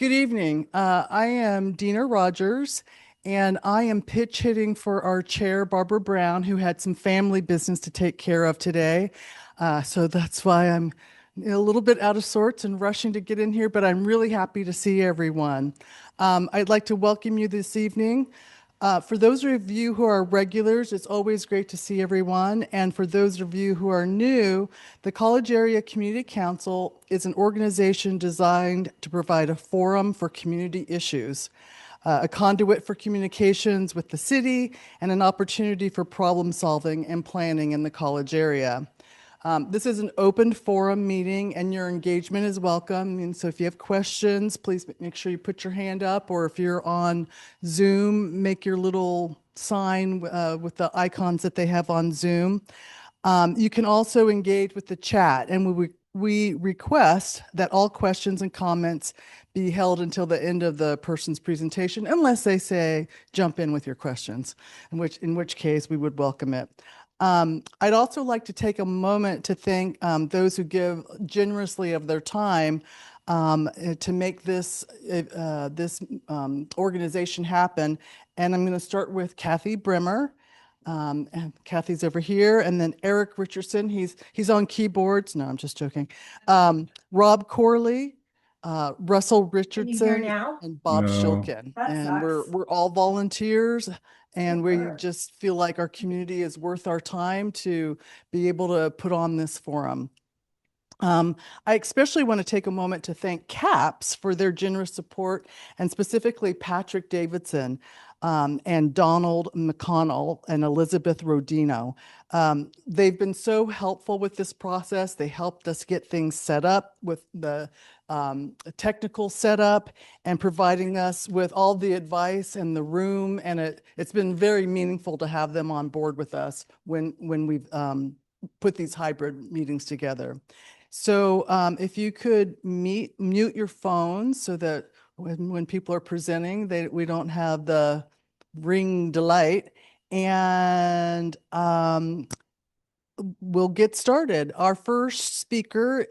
Good evening. I am Dina Rogers, and I am pitch hitting for our chair, Barbara Brown, who had some family business to take care of today. So that's why I'm a little bit out of sorts and rushing to get in here, but I'm really happy to see everyone. I'd like to welcome you this evening. For those of you who are regulars, it's always great to see everyone. And for those of you who are new, the College Area Community Council is an organization designed to provide a forum for community issues, a conduit for communications with the city, and an opportunity for problem solving and planning in the college area. This is an open forum meeting and your engagement is welcome. And so if you have questions, please make sure you put your hand up, or if you're on Zoom, make your little sign with the icons that they have on Zoom. You can also engage with the chat, and we request that all questions and comments be held until the end of the person's presentation, unless they say jump in with your questions, in which case we would welcome it. I'd also like to take a moment to thank those who give generously of their time to make this organization happen. And I'm going to start with Kathy Brimmer. And Kathy's over here, and then Eric Richardson. He's on keyboards. No, I'm just joking. Rob Corley, Russell Richardson, and Bob No. Shilkin. And we're all volunteers. And we just feel like our community is worth our time to be able to put on this forum. I especially want to take a moment to thank CAPS for their generous support, and specifically Patrick Davidson and Donald McConnell and Elizabeth Rodino. They've been so helpful with this process. They helped us get things set up with the technical setup and providing us with all the advice and the room. And it's been very meaningful to have them on board with us when we've put these hybrid meetings together. So if you could mute your phones so that when people are presenting, we don't have the ring delight. And we'll get started. Our first speaker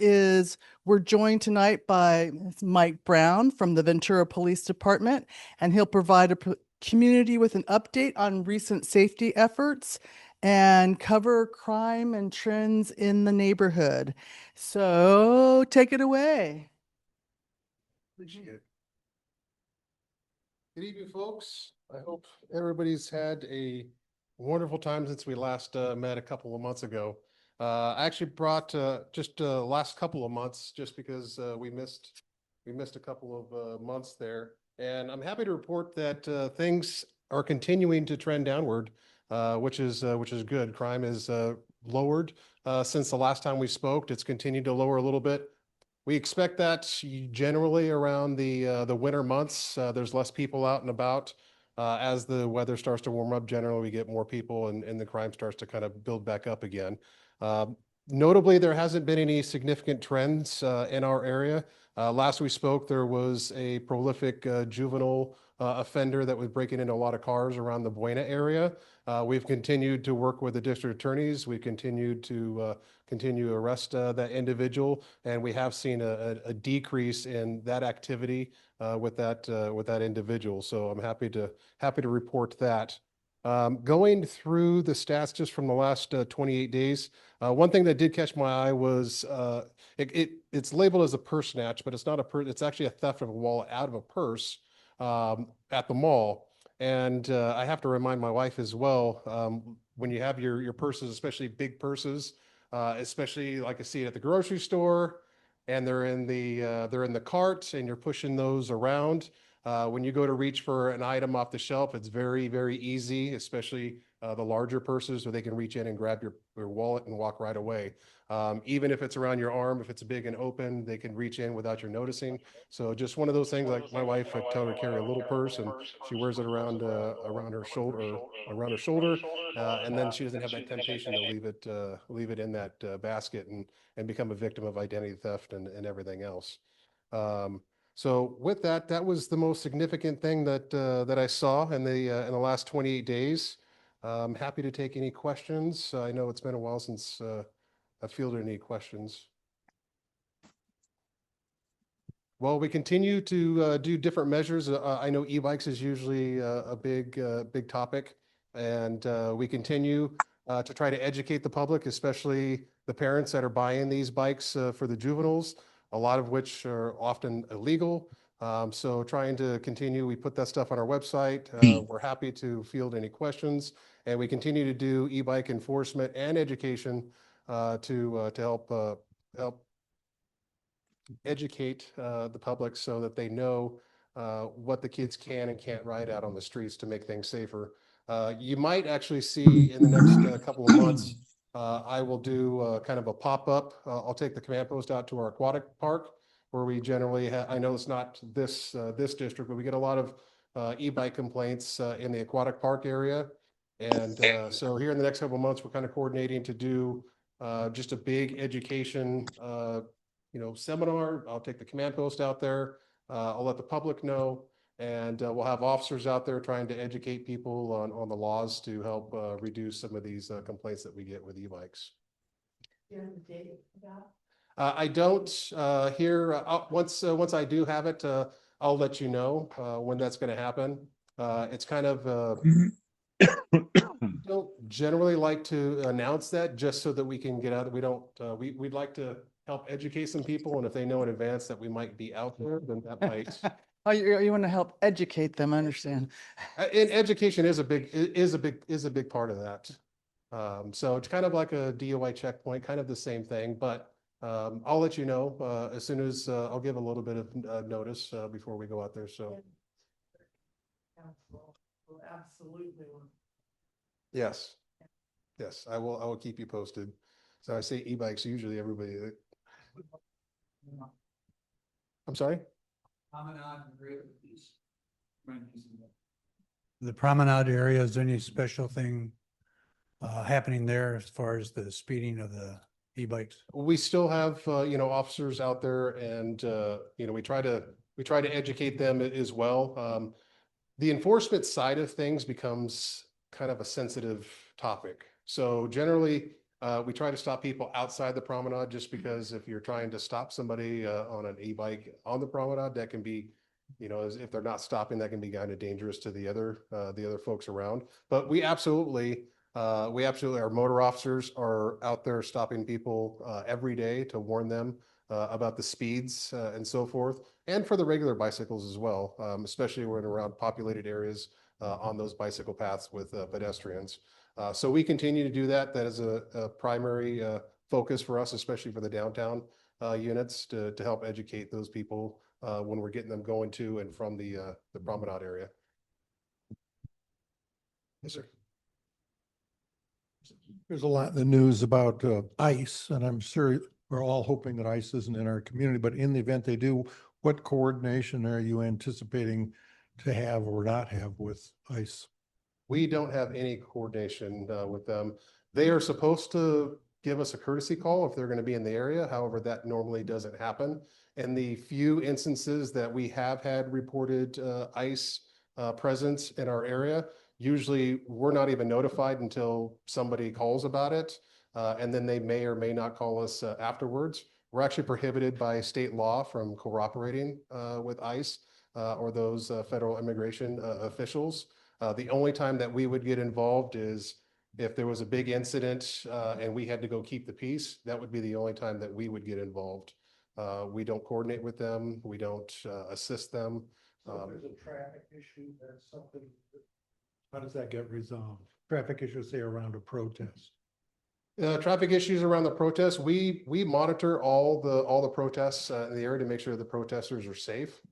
we're joined tonight by Mike Brown from the Ventura Police Department, and he'll provide a community with an update on recent safety efforts and cover crime and trends in the neighborhood. So take it away. Appreciate it. Good evening, folks. I hope everybody's had a wonderful time since we last met a couple of months ago. I actually brought just last couple of months, just because we missed a couple of months there, and I'm happy to report that things are continuing to trend downward, which is good. Crime is lowered since the last time we spoke. It's continued to lower a little bit. We expect that generally around the winter months. There's less people out and about. As the weather starts to warm up, generally we get more people, and the crime starts to kind of build back up again. Notably, there hasn't been any significant trends in our area. Last we spoke, there was a prolific juvenile offender that was breaking into a lot of cars around the Buena area. We've continued to work with the district attorneys. We continued to arrest that individual, and we have seen a decrease in that activity with that individual. So I'm happy to report that. Going through the stats just from the last 28 days, one thing that did catch my eye was it's labeled as a purse snatch, but it's not a purse. It's actually a theft of a wallet out of a purse at the mall. And I have to remind my wife as well, when you have your purses, especially big purses, especially like I see it at the grocery store, and they're in the cart, and you're pushing those around. When you go to reach for an item off the shelf, it's very, very easy, especially the larger purses, where they can reach in and grab your wallet and walk right away. Even if it's around your arm, if it's big and open, they can reach in without your noticing. So just one of those things, like my wife, I tell her to carry a little purse, and she wears it around her shoulder, and then she doesn't have that temptation to leave it in that basket and become a victim of identity theft and everything else. So with that, that was the most significant thing that I saw in the last 28 days. I'm happy to take any questions. I know it's been a while since I've fielded any questions. Well, we continue to do different measures. I know e-bikes is usually a big topic, and we continue to try to educate the public, especially the parents that are buying these bikes for the juveniles, a lot of which are often illegal. So trying to continue, we put that stuff on our website. We're happy to field any questions, and we continue to do e-bike enforcement and education to help educate the public so that they know what the kids can and can't ride out on the streets to make things safer. You might actually see in the next couple of months, I will do kind of a pop-up. I'll take the command post out to our aquatic park where we generally have, I know it's not this district, but we get a lot of e-bike complaints in the aquatic park area. And so here in the next couple of months, we're kind of coordinating to do just a big education seminar. I'll take the command post out there. I'll let the public know, and we'll have officers out there trying to educate people on the laws to help reduce some of these complaints that we get with e-bikes. I don't here. Once I do have it, I'll let you know when that's going to happen. It's kind of don't generally like to announce that just so that we can get out. We don't. We'd like to help educate some people, and if they know in advance that we might be out there, then that might. Oh, you want to help educate them, I understand. And education is a big part of that. So it's kind of like a DOI checkpoint, kind of the same thing, but I'll let you know as soon as I'll give a little bit of notice before we go out there. So Absolutely. yes, I will keep you posted. So I say e-bikes, usually everybody. I'm sorry? The promenade area, is there any special thing happening there as far as the speeding of the e-bikes? We still have, officers out there and, we try to educate them as well. The enforcement side of things becomes kind of a sensitive topic. So generally, we try to stop people outside the promenade just because if you're trying to stop somebody on an e-bike on the promenade, that can be, if they're not stopping, that can be kind of dangerous to the other folks around. But we absolutely, our motor officers are out there stopping people every day to warn them about the speeds and so forth, and for the regular bicycles as well, especially when around populated areas on those bicycle paths with pedestrians. So we continue to do that. That is a primary focus for us, especially for the downtown units to help educate those people when we're getting them going to and from the promenade area. Yes, sir. There's a lot in the news about ICE, and I'm sure we're all hoping that ICE isn't in our community, but in the event they do, what coordination are you anticipating to have or not have with ICE? We don't have any coordination with them. They are supposed to give us a courtesy call if they're going to be in the area. However, that normally doesn't happen. And the few instances that we have had reported ICE presence in our area, usually we're not even notified until somebody calls about it. And then they may or may not call us afterwards. We're actually prohibited by state law from cooperating with ICE or those federal immigration officials. The only time that we would get involved is if there was a big incident and we had to go keep the peace. That would be the only time that we would get involved. We don't coordinate with them. We don't assist them. So if there's a traffic issue, that's something, how does that get resolved? Traffic issues, say, around a protest? Traffic issues around the protests. We monitor all the protests in the area to make sure the protesters are safe.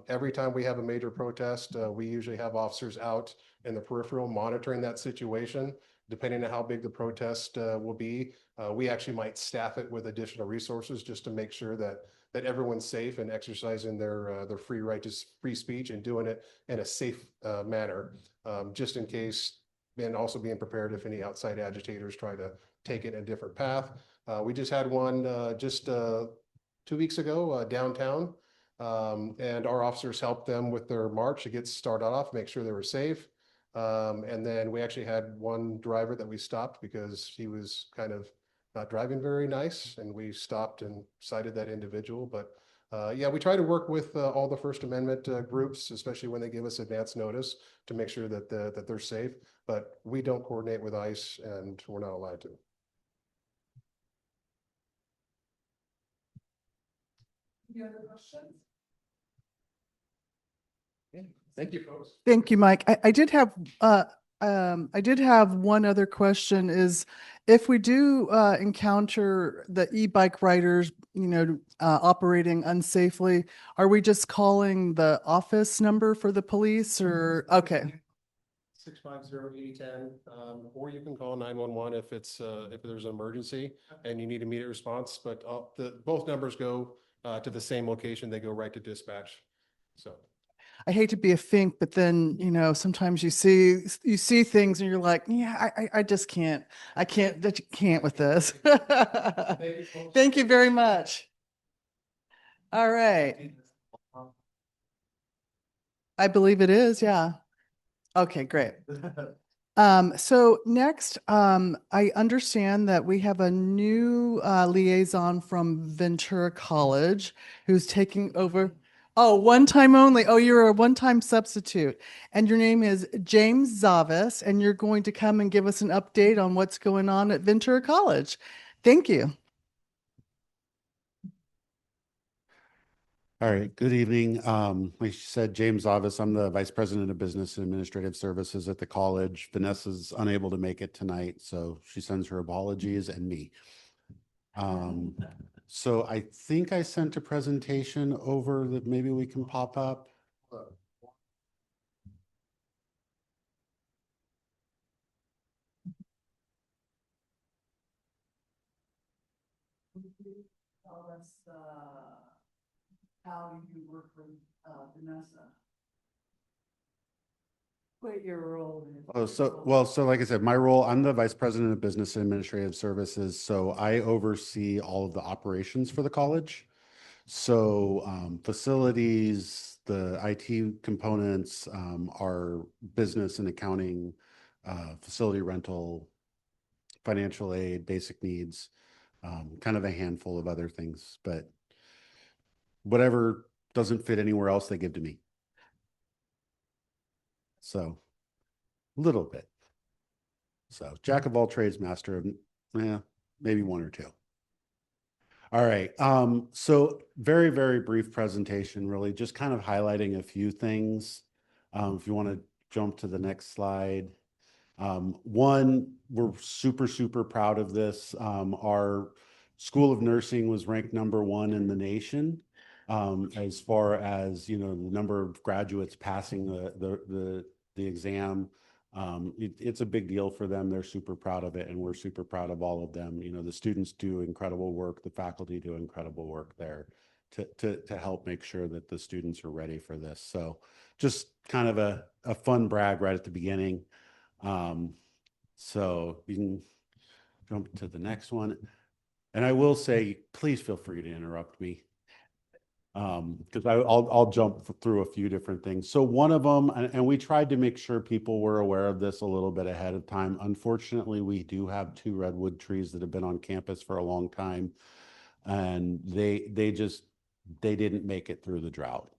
Every time we have a major protest, we usually have officers out in the peripheral monitoring that situation. Depending on how big the protest will be, we actually might staff it with additional resources just to make sure that everyone's safe and exercising their free right to free speech and doing it in a safe manner, just in case, and also being prepared if any outside agitators try to take it a different path. We just had one just 2 weeks ago downtown. And our officers helped them with their march to get started off, make sure they were safe. And then we actually had one driver that we stopped because he was kind of not driving very nice, and we stopped and cited that individual. But Yeah, we try to work with all the First Amendment groups, especially when they give us advance notice to make sure that that they're safe. But we don't coordinate with ICE, and we're not allowed to. Any other questions? Yeah. Thank you, folks. Thank you, Mike. I did have one other question is if we do encounter the e-bike riders, operating unsafely, are we just calling the office number for the police or, okay. 650-8010, or you can call 911 if it's if there's an emergency and you need immediate response. But both numbers go to the same location. They go right to dispatch. So. I hate to be a fink, but then, sometimes you see things and you're like, yeah, I just can't. I can't with this. Thank you very much. All right. I believe it is. Yeah. Okay, great. So next, I understand that we have a new liaison from Ventura College who's taking over. Oh, one time only. Oh, you're a one-time substitute. And your name is James Zavis, and you're going to come and give us an update on what's going on at Ventura College. Thank you. All right, good evening. Like she said, James Zavis, I'm the Vice President of Business and Administrative Services at the college. Vanessa's unable to make it tonight, so she sends her apologies and me. So I think I sent a presentation over that maybe we can pop up. Tell us how you work with Vanessa. What your role is. Oh, so like I said, my role, I'm the Vice President of Business and Administrative Services. So I oversee all of the operations for the college. So facilities, the IT components, our business and accounting, facility rental, financial aid, basic needs, kind of a handful of other things, but whatever doesn't fit anywhere else, they give to me. So a little bit. So jack of all trades, master of, maybe one or two. All right. So very, very brief presentation, really just kind of highlighting a few things. If you want to jump to the next slide. One, we're super, super proud of this. Our School of Nursing was ranked #1 in the nation as far as, the number of graduates passing the exam. It's a big deal for them. They're super proud of it, and we're super proud of all of them. The students do incredible work. The faculty do incredible work there to help make sure that the students are ready for this. So just kind of a fun brag right at the beginning. So you can jump to the next one. And I will say, please feel free to interrupt me. Because I'll jump through a few different things. So one of them, and we tried to make sure people were aware of this a little bit ahead of time. Unfortunately, we do have 2 redwood trees that have been on campus for a long time, and they didn't make it through the drought.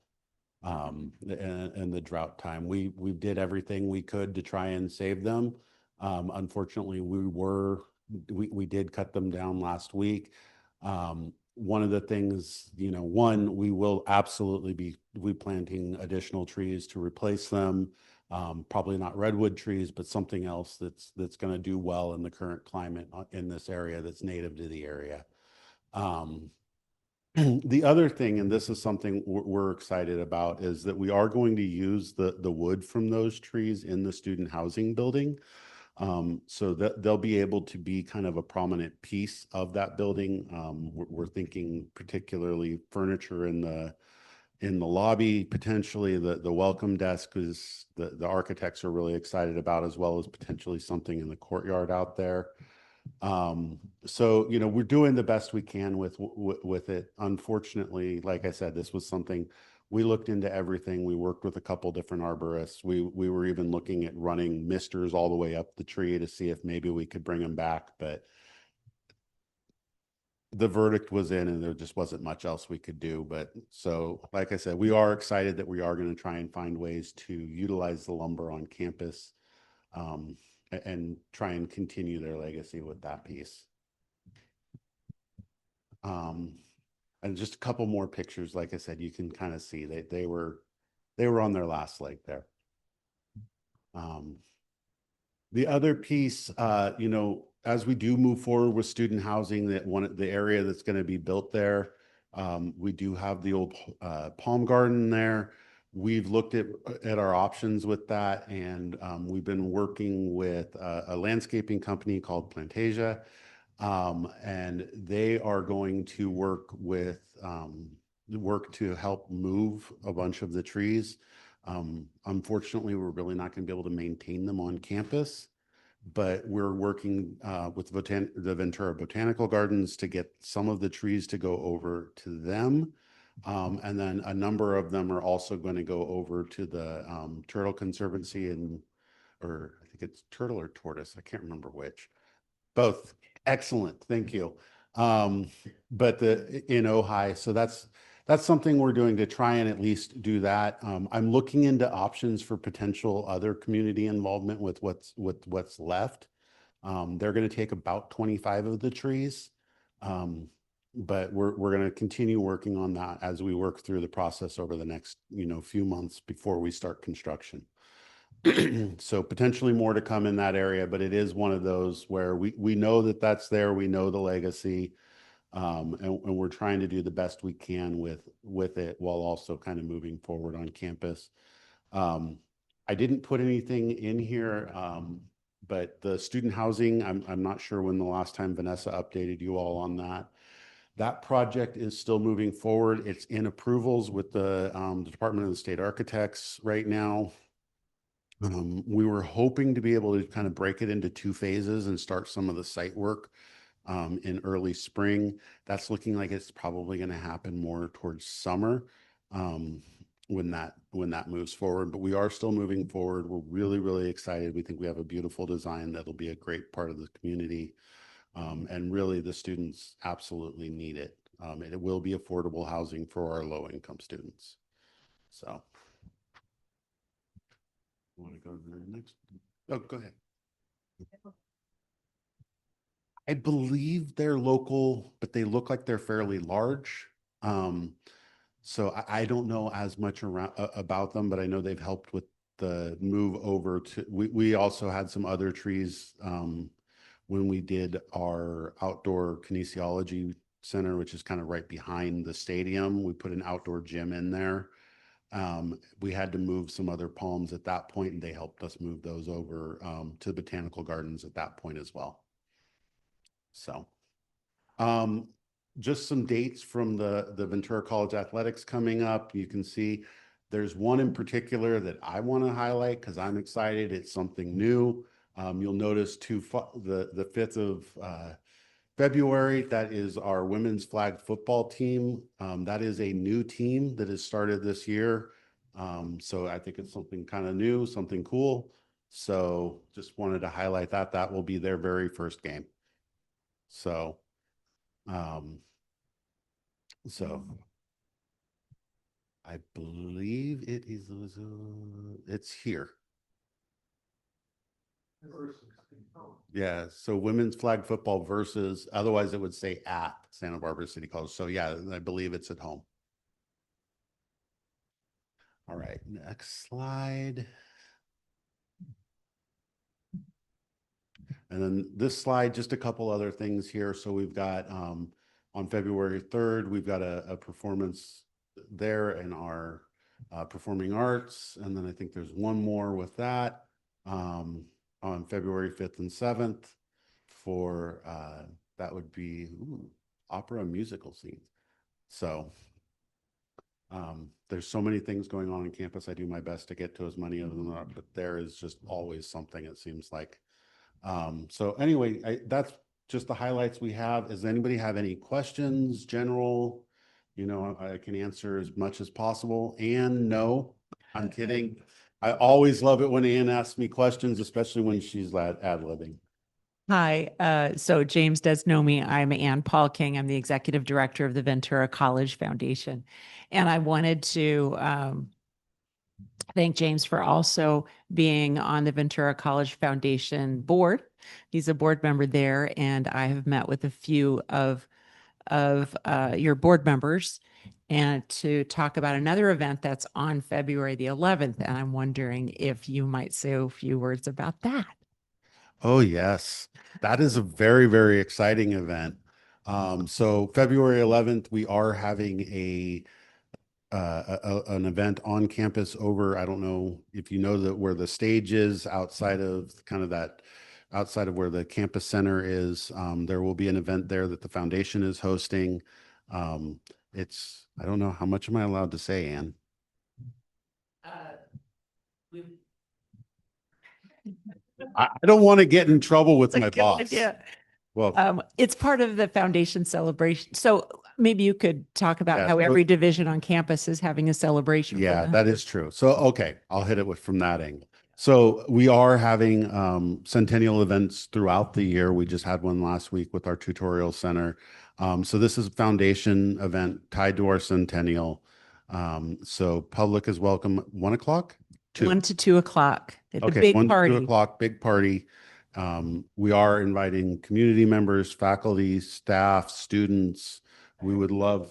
And the drought time. We did everything we could to try and save them. Unfortunately, we did cut them down last week. One of the things, we will absolutely be replanting additional trees to replace them. Probably not redwood trees, but something else that's going to do well in the current climate in this area that's native to the area. The other thing, and this is something we're excited about, is that we are going to use the wood from those trees in the student housing building. So that they'll be able to be kind of a prominent piece of that building. We're thinking particularly furniture in the lobby, potentially the welcome desk, is the architects are really excited about, as well as potentially something in the courtyard out there. So, we're doing the best we can with it. Unfortunately, like I said, this was something we looked into everything. We worked with a couple different arborists. We were even looking at running misters all the way up the tree to see if maybe we could bring them back, but the verdict was in and there just wasn't much else we could do. But so, like I said, we are excited that we are going to try and find ways to utilize the lumber on campus, and try and continue their legacy with that piece. And just a couple more pictures. Like I said, you can kind of see they were on their last leg there. The other piece, you know, as we do move forward with student housing, the area that's going to be built there, we do have the old Palm Garden there. We've looked at our options with that, and we've been working with a landscaping company called Plantasia, and they are going to work to help move a bunch of the trees. Unfortunately, we're really not going to be able to maintain them on campus, but we're working with the Ventura Botanical Gardens to get some of the trees to go over to them. And then a number of them are also going to go over to the Turtle Conservancy, or I think it's turtle or tortoise. I can't remember which. Both. Excellent. Thank you. But in Ojai, so that's something we're doing to try and at least do that. I'm looking into options for potential other community involvement with what's left. They're going to take about 25 of the trees. But we're going to continue working on that as we work through the process over the next, few months before we start construction. So potentially more to come in that area, but it is one of those where we know that that's there. We know the legacy, and we're trying to do the best we can with it while also kind of moving forward on campus. I didn't put anything in here, but the student housing, I'm not sure when the last time Vanessa updated you all on that. That project is still moving forward. It's in approvals with the Department of the State Architects right now. We were hoping to be able to kind of break it into 2 phases and start some of the site work in early spring. That's looking like it's probably going to happen more towards summer when that moves forward. But we are still moving forward. We're really, really excited. We think we have a beautiful design that'll be a great part of the community. And really the students absolutely need it. And it will be affordable housing for our low income students. So. Want to go to the next? Oh, go ahead. I believe they're local, but they look like they're fairly large. So I don't know as much about them, but I know they've helped with the move over to. We also had some other trees when we did our outdoor kinesiology center, which is kind of right behind the stadium. We put an outdoor gym in there. We had to move some other palms at that point, and they helped us move those over to the botanical gardens at that point as well. So just some dates from the Ventura College Athletics coming up. You can see there's one in particular that I want to highlight because I'm excited. It's something new. You'll notice the 5th of February, that is our women's flag football team. That is a new team that has started this year. So I think it's something kind of new, something cool. So just wanted to highlight that. That will be their very first game. So, I believe it's here. Yeah, so women's flag football versus, otherwise it would say at Santa Barbara City College. So yeah, I believe it's at home. All right, next slide. And then this slide, just a couple other things here. So we've got on February 3rd, we've got a performance there in our performing arts. And then I think there's one more with that. On February 5th and 7th for, that would be opera and musical scenes. So there's so many things going on campus. I do my best to get to as many of them, but there is just always something, it seems like. So anyway, that's just the highlights we have. Does anybody have any questions, general? I can answer as much as possible. And no, I'm kidding. I always love it when Ann asks me questions, especially when she's ad-libbing. Hi, so James does know me. I'm Ann Paul King. I'm the executive director of the Ventura College Foundation. And I wanted to thank James for also being on the Ventura College Foundation board. He's a board member there, and I have met with a few of your board members and to talk about another event that's on February the 11th. And I'm wondering if you might say a few words about that. Oh, yes. That is a very, very exciting event. So February 11th, we are having an event on campus over, I don't know if you know that where the stage is outside of kind of that, outside of where the campus center is. There will be an event there that the foundation is hosting. I don't know, how much am I allowed to say, Ann? I don't want to get in trouble with my boss. Well, It's part of the foundation celebration. So maybe you could talk about Yeah, how so- every division on campus is having a celebration. for yeah, them. that is true. So, okay, I'll hit it from that angle. So we are having centennial events throughout the year. We just had one last week with our tutorial center. So this is a foundation event tied to our centennial. So public is welcome 1 o'clock? 1 to 2 o'clock at the Okay, big 1 to 2 party. o'clock, big party. We are inviting community members, faculty, staff, students. We would love.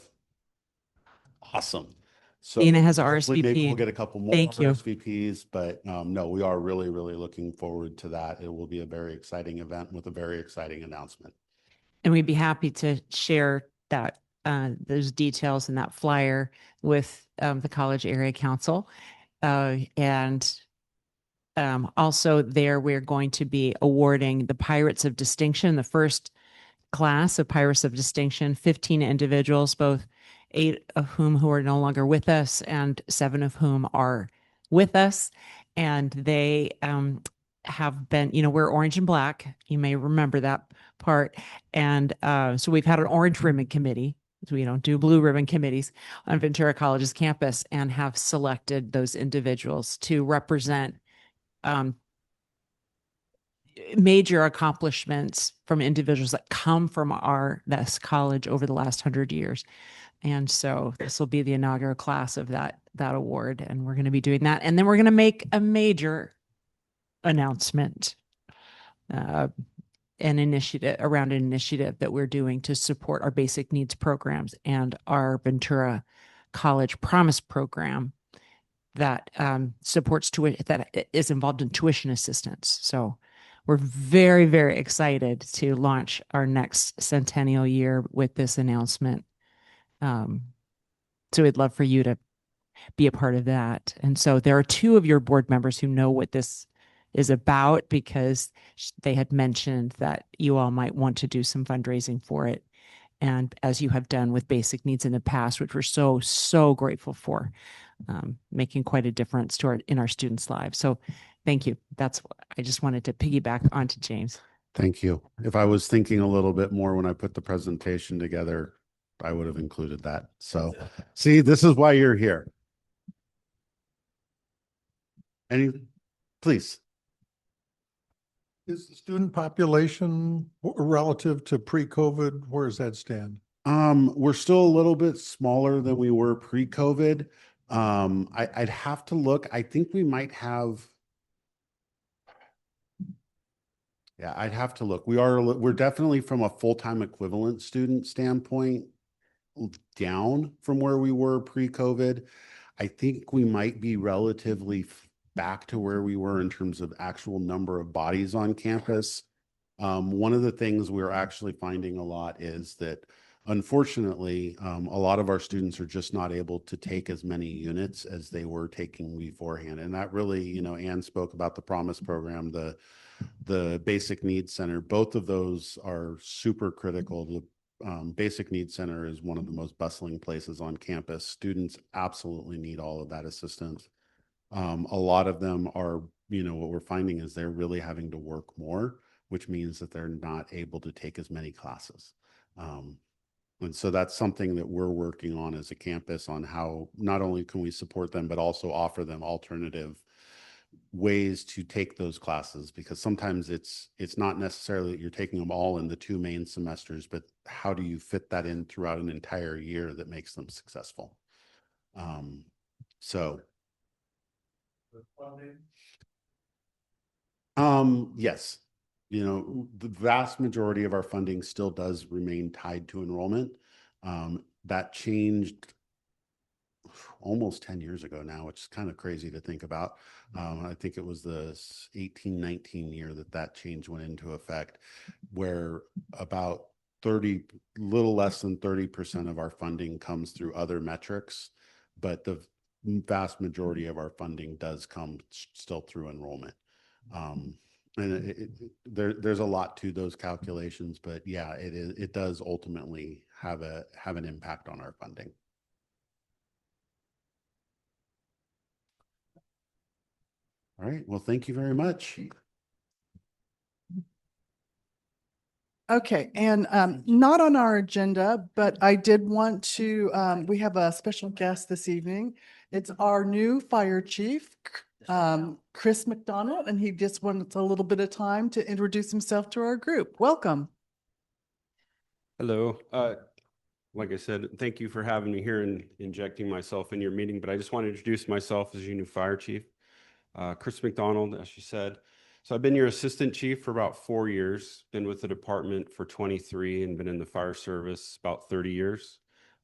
Awesome. So Dina has hopefully maybe we'll RSVP. get a couple more Thank you. RSVPs, but no, we are really, really looking forward to that. It will be a very exciting event with a very exciting announcement. And we'd be happy to share that those details and that flyer with the College Area Council. And also there, we're going to be awarding the Pirates of Distinction, the first class of Pirates of Distinction, 15 individuals, both 8 of whom who are no longer with us and 7 of whom are with us. And they have been, we're orange and black. You may remember that part. And so we've had an orange ribbon committee. We don't do blue ribbon committees on Ventura College's campus, and have selected those individuals to represent major accomplishments from individuals that come from this college over the last 100 years. And so this will be the inaugural class of that award. And we're going to be doing that. And then we're going to make a major announcement, an initiative that we're doing to support our basic needs programs and our Ventura College Promise program that supports that is involved in tuition assistance. So we're very, very excited to launch our next centennial year with this announcement. So we'd love for you to be a part of that. And so there are 2 of your board members who know what this is about, because they had mentioned that you all might want to do some fundraising for it. And as you have done with basic needs in the past, which we're so, so grateful for, making quite a difference in our students' lives. So thank you. I just wanted to piggyback onto James. Thank you. If I was thinking a little bit more when I put the presentation together, I would have included that. So see, this is why you're here. Please. Is the student population relative to pre-COVID, where does that stand? We're still a little bit smaller than we were pre-COVID. I'd have to look. I think we might have. Yeah, I'd have to look. We're definitely, from a full-time equivalent student standpoint, down from where we were pre-COVID. I think we might be relatively back to where we were in terms of actual number of bodies on campus. One of the things we're actually finding a lot is that, unfortunately, a lot of our students are just not able to take as many units as they were taking beforehand. And that really, Ann spoke about the Promise program, the Basic Needs Center. Both of those are super critical. The Basic Needs Center is one of the most bustling places on campus. Students absolutely need all of that assistance. A lot of them are, what we're finding is they're really having to work more, which means that they're not able to take as many classes. And so that's something that we're working on as a campus, on how not only can we support them, but also offer them alternative ways to take those classes, because sometimes it's not necessarily that you're taking them all in the 2 main semesters, but how do you fit that in throughout an entire year that makes them successful? So yes, you know, the vast majority of our funding still does remain tied to enrollment. That changed almost 10 years ago now, which is kind of crazy to think about. I think it was the 18-19 year that change went into effect, where about little less than 30% of our funding comes through other metrics, but the vast majority of our funding does come still through enrollment. And there's a lot to those calculations, but yeah, it does ultimately have an impact on our funding. All right. Well, thank you very much. Okay, and not on our agenda, but I did want to, we have a special guest this evening. It's our new fire chief, Chris McDonald, and he just wants a little bit of time to introduce himself to our group. Welcome. Hello. Like I said, thank you for having me here and injecting myself in your meeting, but I just want to introduce myself as your new fire chief, Chris McDonald, as you said. So I've been your assistant chief for about 4 years, been with the department for 23 and been in the fire service about 30 years.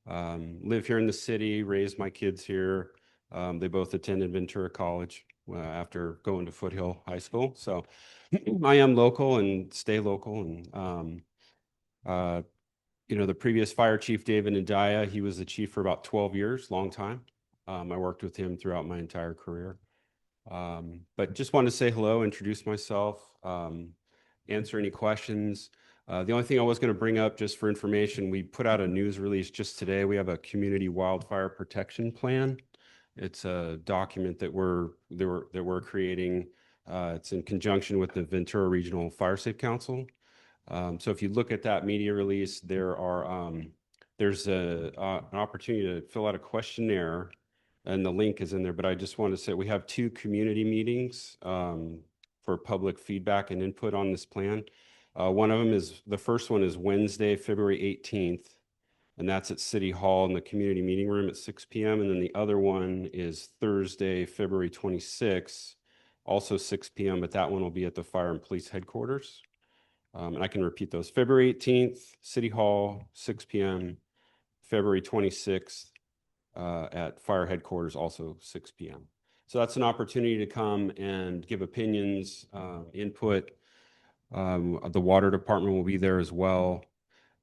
Live here in the city, raised my kids here. They both attended Ventura College after going to Foothill High School. So I am local and stay local. And, you know, the previous fire chief, David Ndaya, he was the chief for about 12 years, long time. I worked with him throughout my entire career. But just wanted to say hello, introduce myself, answer any questions. The only thing I was going to bring up just for information, we put out a news release just today. We have a community wildfire protection plan. It's a document that we're creating. It's in conjunction with the Ventura Regional Fire Safe Council. So if you look at that media release, there's an opportunity to fill out a questionnaire, and the link is in there. But I just want to say we have 2 community meetings for public feedback and input on this plan. One of them the first one is Wednesday, February 18th, and that's at City Hall in the community meeting room at 6 p.m. And then the other one is Thursday, February 26th, also 6 p.m., but that one will be at the Fire and Police Headquarters. And I can repeat those. February 18th, City Hall, 6 p.m. February 26th at Fire Headquarters, also 6 p.m. So that's an opportunity to come and give opinions, input. The water department will be there as well.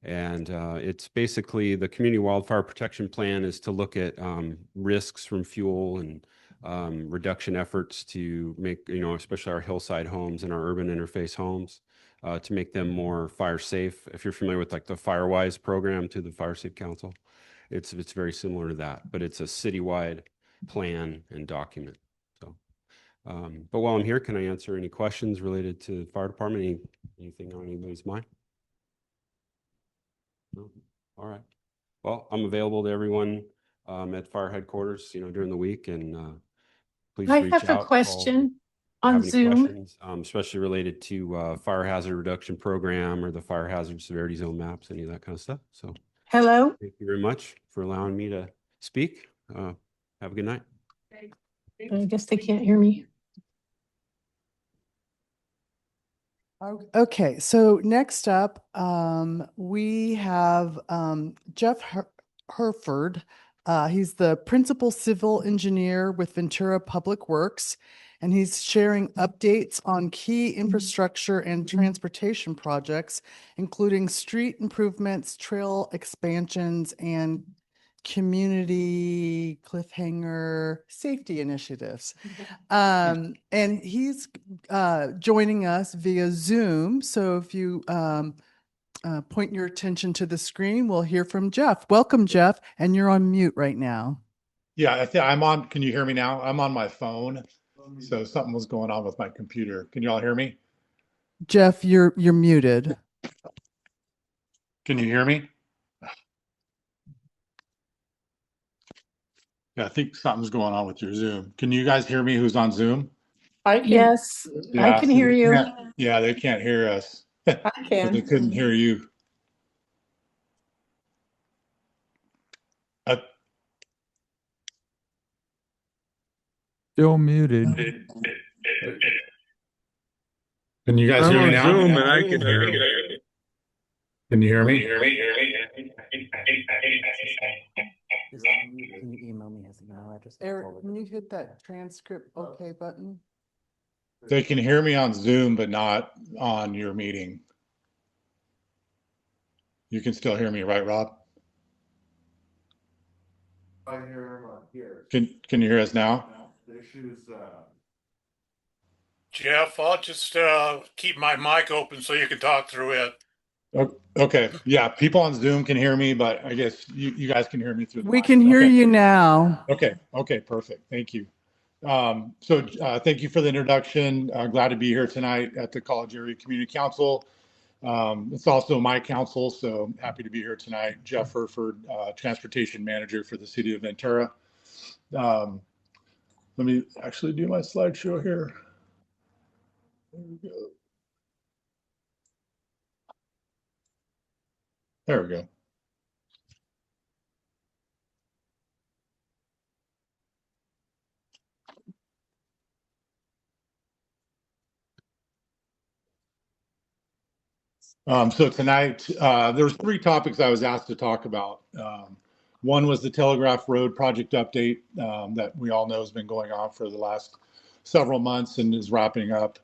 And it's basically the community wildfire protection plan is to look at risks from fuel and reduction efforts to make, you know, especially our hillside homes and our urban interface homes, to make them more fire safe. If you're familiar with like the FireWise program to the Fire Safe Council, it's very similar to that, but it's a citywide plan and document. So, but while I'm here, can I answer any questions related to the fire department? Anything on anybody's mind? No? All right. Well, I'm available to everyone at fire headquarters, you know, during the week, and please I reach have out. a question Have on any Zoom. questions, especially related to fire hazard reduction program or the fire hazard severity zone maps, any of that kind of stuff. So Hello? thank you very much for allowing me to speak. Have a good night. I guess they can't hear me. Okay, so next up, we have Jeff Hereford. He's the principal civil engineer with Ventura Public Works, and he's sharing updates on key infrastructure and transportation projects, including street improvements, trail expansions, and community cliffhanger safety initiatives. And he's joining us via Zoom. So if you point your attention to the screen, we'll hear from Jeff. Welcome, Jeff, and you're on mute right now. Yeah, I think I'm on. Can you hear me now? I'm on my phone. So something was going on with my computer. Can you all hear me? Jeff, you're muted. Can you hear me? Yeah, I think something's going on with your Zoom. Can you guys hear me who's on Zoom? I can. Yes, I Yeah, can so hear they you. can't- Yeah, they can't hear us. I But can. they couldn't hear you. Uh, Still muted. Can you guys I'm hear me on now? Zoom and I can hear him. Can you hear me? Can you email me his email address? Eric, can you hit that transcript okay button? They can hear me on Zoom, but not on your meeting. You can still hear me, right, Rob? I hear him here. Can you hear us now? The issues, Jeff, I'll just keep my mic open so you can talk through it. Okay, yeah, people on Zoom can hear me, but I guess you guys can hear me through the We mic. can hear Okay. you now. Okay, perfect. Thank you. Thank you for the introduction. Glad to be here tonight at the College Area Community Council. It's also my council, so happy to be here tonight. Jeff Hereford, Transportation Manager for the City of Ventura. Let me actually do my slideshow here. There we go. There we go. So tonight, there was 3 topics I was asked to talk about. One was the Telegraph Road project update that we all know has been going on for the last several months and is wrapping up.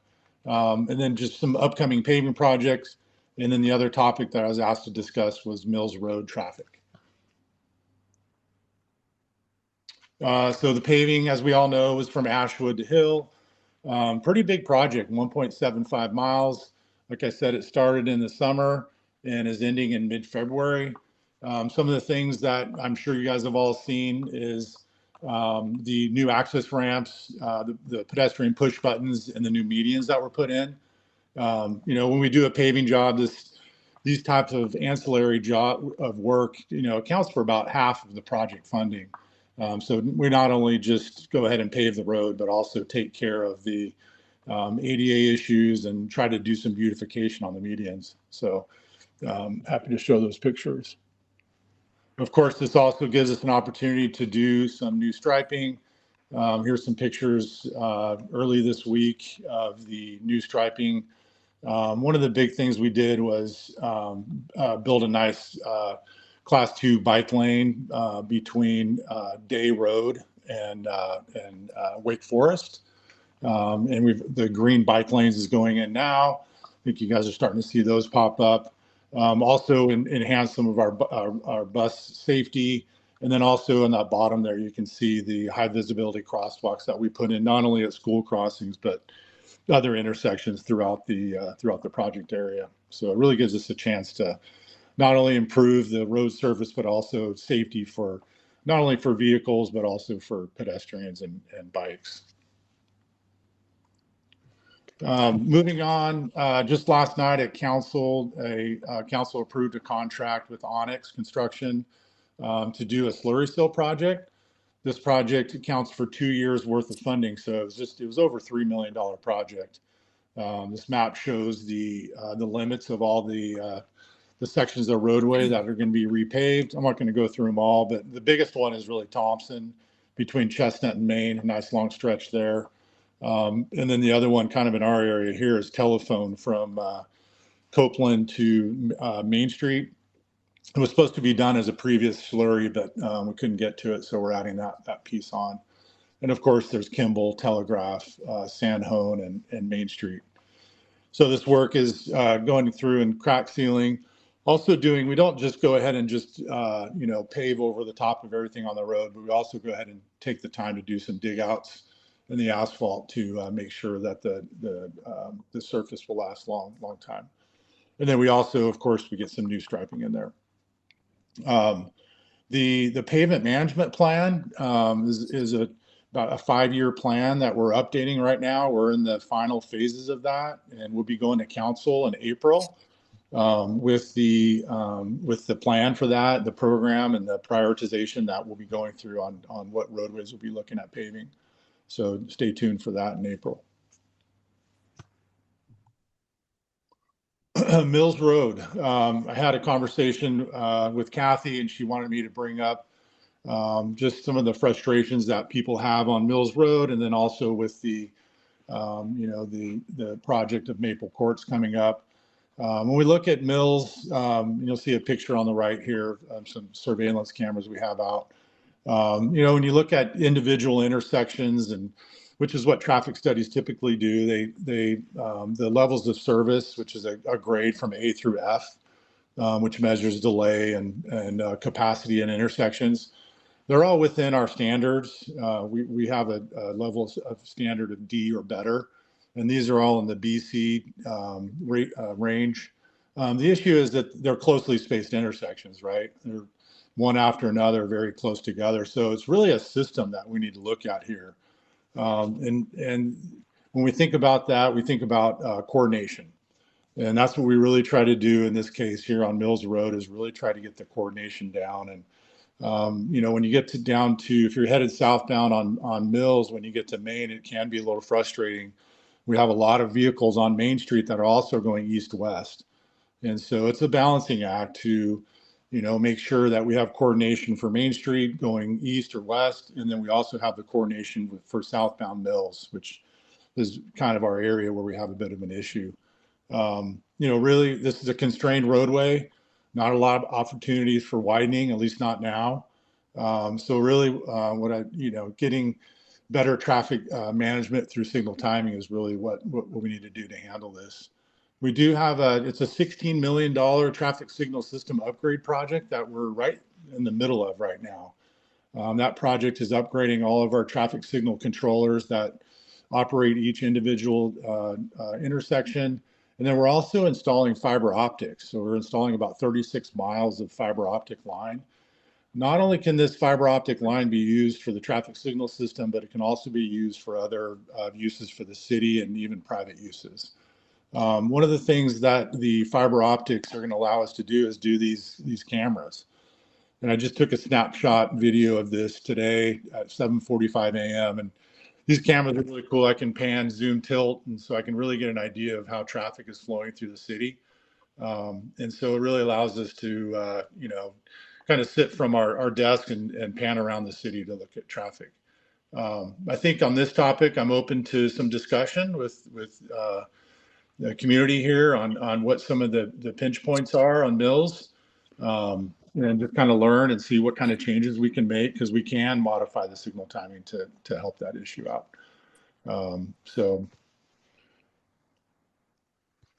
And then just some upcoming paving projects. And then the other topic that I was asked to discuss was Mills Road traffic. So the paving, as we all know, is from Ashwood to Hill. Pretty big project, 1.75 miles. Like I said, it started in the summer and is ending in mid-February. Some of the things that I'm sure you guys have all seen is the new access ramps, the pedestrian push buttons, and the new medians that were put in. When we do a paving job, these types of ancillary job of work, accounts for about half of the project funding. So we not only just go ahead and pave the road, but also take care of the ADA issues and try to do some beautification on the medians. So happy to show those pictures. Of course, this also gives us an opportunity to do some new striping. Here's some pictures early this week of the new striping. One of the big things we did was build a nice Class 2 bike lane between Day Road and Wake Forest. And the green bike lanes is going in now. I think you guys are starting to see those pop up. Also enhance some of our bus safety. And then also on that bottom there, you can see the high visibility crosswalks that we put in, not only at school crossings, but other intersections throughout the project area. So it really gives us a chance to not only improve the road surface, but also safety for not only for vehicles, but also for pedestrians and bikes. Moving on, just last night at council, council approved a contract with Onyx Construction to do a slurry seal project. This project accounts for 2 years worth of funding, so it was over $3 million project. This map shows the limits of all the sections of roadway that are going to be repaved. I'm not going to go through them all, but the biggest one is really Thompson between Chestnut and Main, a nice long stretch there. And then the other one kind of in our area here is Telephone from Copeland to Main Street. It was supposed to be done as a previous slurry, but we couldn't get to it, so we're adding that piece on. And of course, there's Kimball, Telegraph, Sandhone, and Main Street. So this work is going through and crack sealing. Also we don't just go ahead and just, pave over the top of everything on the road, but we also go ahead and take the time to do some dig outs in the asphalt to make sure that the surface will last long time. And then we also, of course, we get some new striping in there. The pavement management plan is about a 5-year plan that we're updating right now. We're in the final phases of that, and we'll be going to council in April with the plan for that, the program, and the prioritization that we'll be going through on what roadways we'll be looking at paving. So stay tuned for that in April. Mills Road. I had a conversation with Kathy, and she wanted me to bring up just some of the frustrations that people have on Mills Road, and then also with the the project of Maple Courts coming up. When we look at Mills, you'll see a picture on the right here of some surveillance cameras we have out. When you look at individual intersections, and which is what traffic studies typically do, the levels of service, which is a grade from A through F, which measures delay and capacity in intersections. They're all within our standards. We have a level of standard of D or better, and these are all in the BC range. The issue is that they're closely spaced intersections, right? They're one after another, very close together. So it's really a system that we need to look at here. And when we think about that, we think about coordination. And that's what we really try to do in this case here on Mills Road, is really try to get the coordination down. And when you get down to, if you're headed southbound on Mills, when you get to Main, it can be a little frustrating. We have a lot of vehicles on Main Street that are also going east-west. And so it's a balancing act to, make sure that we have coordination for Main Street going east or west. And then we also have the coordination for southbound Mills, which is kind of our area where we have a bit of an issue. Really, this is a constrained roadway. Not a lot of opportunities for widening, at least not now. So really, getting better traffic management through signal timing is really what we need to do to handle this. We do have it's a $16 million traffic signal system upgrade project that we're right in the middle of right now. That project is upgrading all of our traffic signal controllers that operate each individual intersection. And then we're also installing fiber optics. So we're installing about 36 miles of fiber optic line. Not only can this fiber optic line be used for the traffic signal system, but it can also be used for other uses for the city and even private uses. One of the things that the fiber optics are going to allow us to do is do these cameras. And I just took a snapshot video of this today at 7:45 a.m. And these cameras are really cool. I can pan, zoom, tilt, and so I can really get an idea of how traffic is flowing through the city. And so it really allows us to, kind of sit from our desk and pan around the city to look at traffic. I think on this topic, I'm open to some discussion with the community here on what some of the pinch points are on Mills, and just kind of learn and see what kind of changes we can make, because we can modify the signal timing to help that issue out. And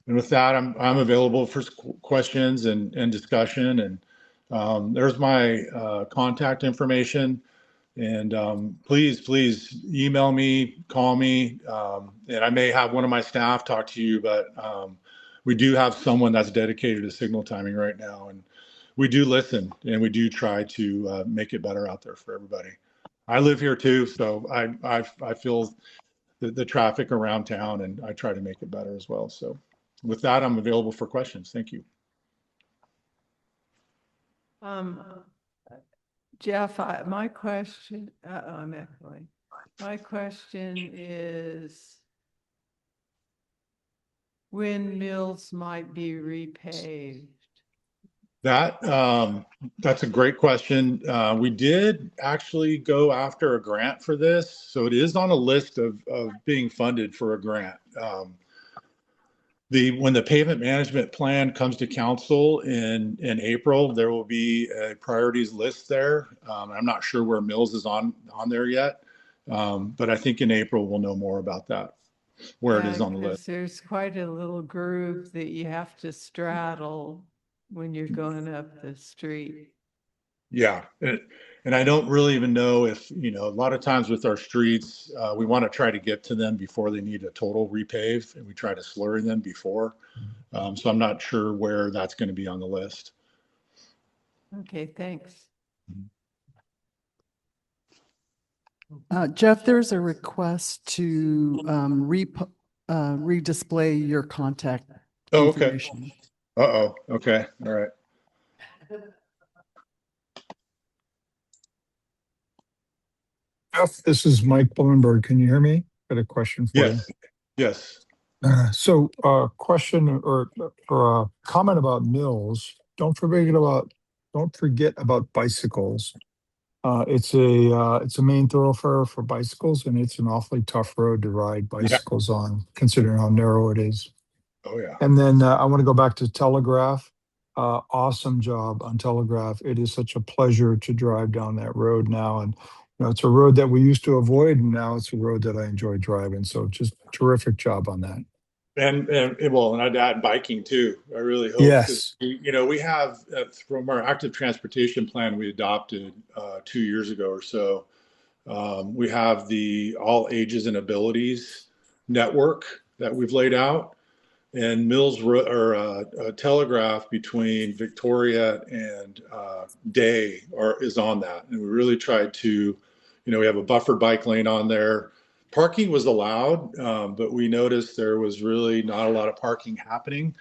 with that, I'm available for questions and discussion. And there's my contact information. And please email me, call me, and I may have one of my staff talk to you. But we do have someone that's dedicated to signal timing right now, and we do listen, and we do try to make it better out there for everybody. I live here too, so I feel the traffic around town, and I try to make it better as well. So with that, I'm available for questions. Thank you. Jeff, my question, I'm echoing. My question is when Mills might be repaved? That's a great question. We did actually go after a grant for this, so it is on a list of being funded for a grant. When the pavement management plan comes to council in April, there will be a priorities list there. I'm not sure where Mills is on there yet, but I think in April we'll know more about that, where it is on the list. There's quite a little groove that you have to straddle when you're going up the street. Yeah. And I don't really even know if, a lot of times with our streets, we want to try to get to them before they need a total repave, and we try to slurry them before. So I'm not sure where that's going to be on the list. Okay, thanks. Jeff, there's a request to redisplay your contact information. Uh-oh. Okay. All right. Jeff, this is Mike Bloomberg. Can you hear me? Got a question for you. Yes. Question or a comment about mills. Don't forget about bicycles. It's a main thoroughfare for bicycles, and it's an awfully tough road to ride bicycles on, considering how narrow it is. Oh, yeah. And then I want to go back to Telegraph. Awesome job on Telegraph. It is such a pleasure to drive down that road now. And it's a road that we used to avoid, and now it's a road that I enjoy driving. So just terrific job on that. And I'd add biking too. I really hope. Yes. We have from our active transportation plan we adopted 2 years ago or so. We have the all ages and abilities network that we've laid out, and Telegraph between Victoria and Day is on that. And we really tried to, we have a buffered bike lane on there. Parking was allowed, but we noticed there was really not a lot of parking happening,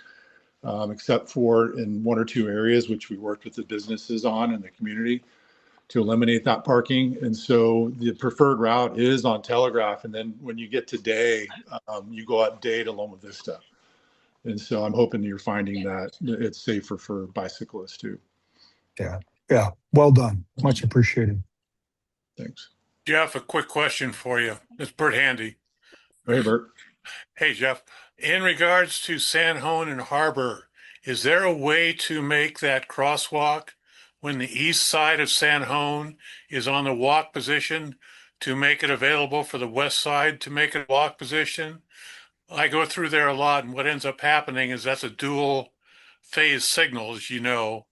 except for in 1 or 2 areas, which we worked with the businesses on in the community to eliminate that parking. And so the preferred route is on Telegraph. And then when you get to Day, you go up Day to Loma Vista. And so I'm hoping you're finding that it's safer for bicyclists too. Yeah. Yeah. Well done. Much appreciated. Thanks. Jeff, a quick question for you. It's Bert Handy. Hey, Bert. Hey, Jeff. In regards to San Juan and Harbor, is there a way to make that crosswalk when the east side of San Juan is on the walk position to make it available for the west side to make it walk position? I go through there a lot, and what ends up happening is that's a dual phase signal, as you know.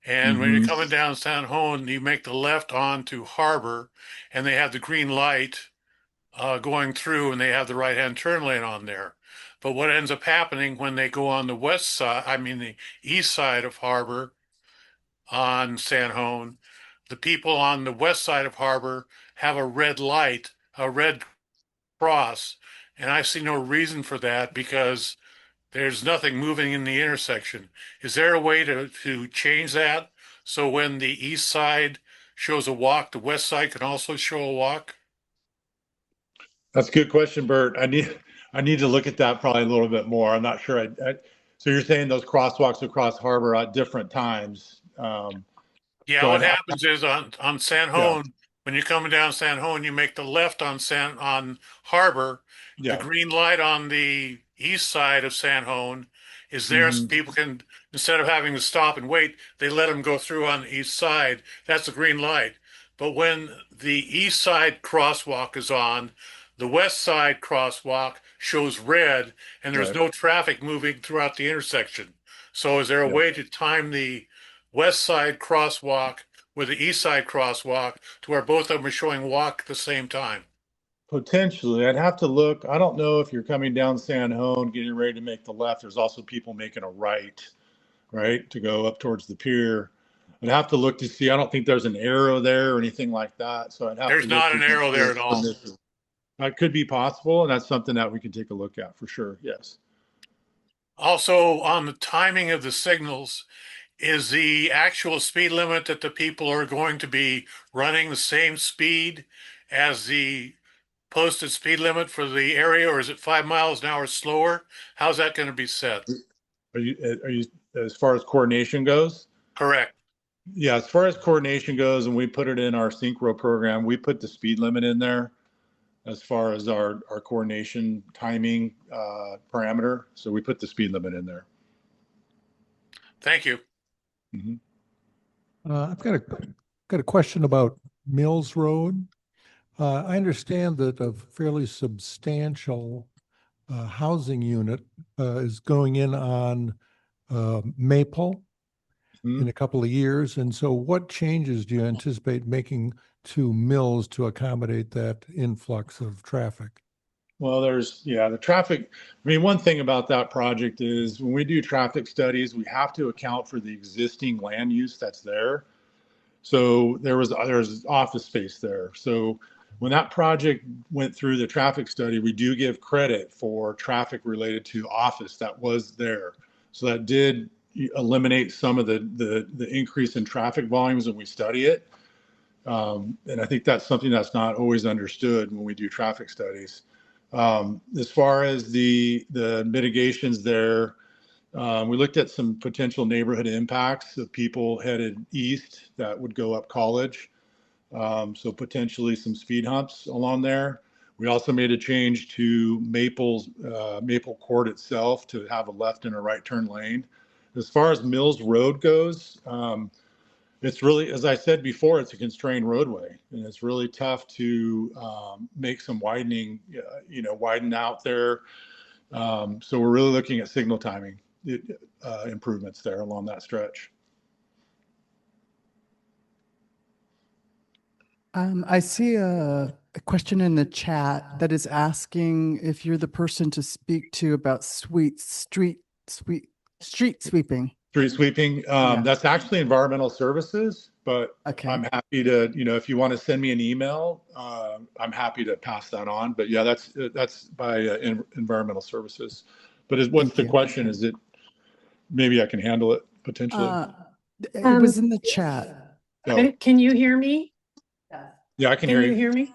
And when you're coming down San Juan, you make the left onto Harbor, and they have the green light going through, and they have the right-hand turn lane on there. But what ends up happening when they go on the west side, the east side of Harbor on San Juan, the people on the west side of Harbor have a red light, a red cross, and I see no reason for that because there's nothing moving in the intersection. Is there a way to change that so when the east side shows a walk, the west side can also show a walk? That's a good question, Bert. I need to look at that probably a little bit more. I'm not sure. So you're saying those crosswalks across Harbor at different times? Yeah, so what happens is on San Juan, Yeah. when you're coming down San Juan, you make the left on Harbor. The green light on the east side of San Juan is there so people can, instead of having to stop and wait, they let them go through on the east side. That's the green light. But when the east side crosswalk is on, the west side crosswalk shows red, and there's no traffic moving throughout the intersection. So is there a way to time the west side crosswalk with the east side crosswalk to where both of them are showing walk at the same time? Potentially. I'd have to look. I don't know if you're coming down San Juan, getting ready to make the left. There's also people making a right, to go up towards the pier. I'd have to look to see. I don't think there's an arrow there or anything like that. So I'd have There's to not look an arrow there at all. That could be possible, and that's something that we can take a look at for sure. Yes. Also, on the timing of the signals, is the actual speed limit that the people are going to be running the same speed as the posted speed limit for the area, or is it 5 miles an hour slower? How's that going to be set? Are you as far as coordination goes? Correct. Yeah, as far as coordination goes, and we put it in our synchro program, we put the speed limit in there as far as our coordination timing parameter. So we put the speed limit in there. Thank you. I've got a question about Mills Road. I understand that a fairly substantial housing unit is going in on Maple in a couple of years. And so what changes do you anticipate making to Mills to accommodate that influx of traffic? Well, the traffic. One thing about that project is when we do traffic studies, we have to account for the existing land use that's there. So there's office space there. So when that project went through the traffic study, we do give credit for traffic related to office that was there. So that did eliminate some of the increase in traffic volumes when we study it. And I think that's something that's not always understood when we do traffic studies. As far as the mitigations there, we looked at some potential neighborhood impacts of people headed east that would go up College. So potentially some speed humps along there. We also made a change to Maple Court itself to have a left and a right turn lane. As far as Mills Road goes, it's really, as I said before, it's a constrained roadway, and it's really tough to make some widening, widen out there. So we're really looking at signal timing improvements there along that stretch. I see a question in the chat that is asking if you're the person to speak to about street sweeping. Street sweeping, Yeah. that's actually environmental services, but Okay. I'm happy to, if you want to send me an email, I'm happy to pass that on. But yeah, that's by environmental services. But what's Thank the you. question? Is it, maybe I can handle it potentially? It was in the chat. No. Can you hear me? Yeah, I can Can hear you you. hear me?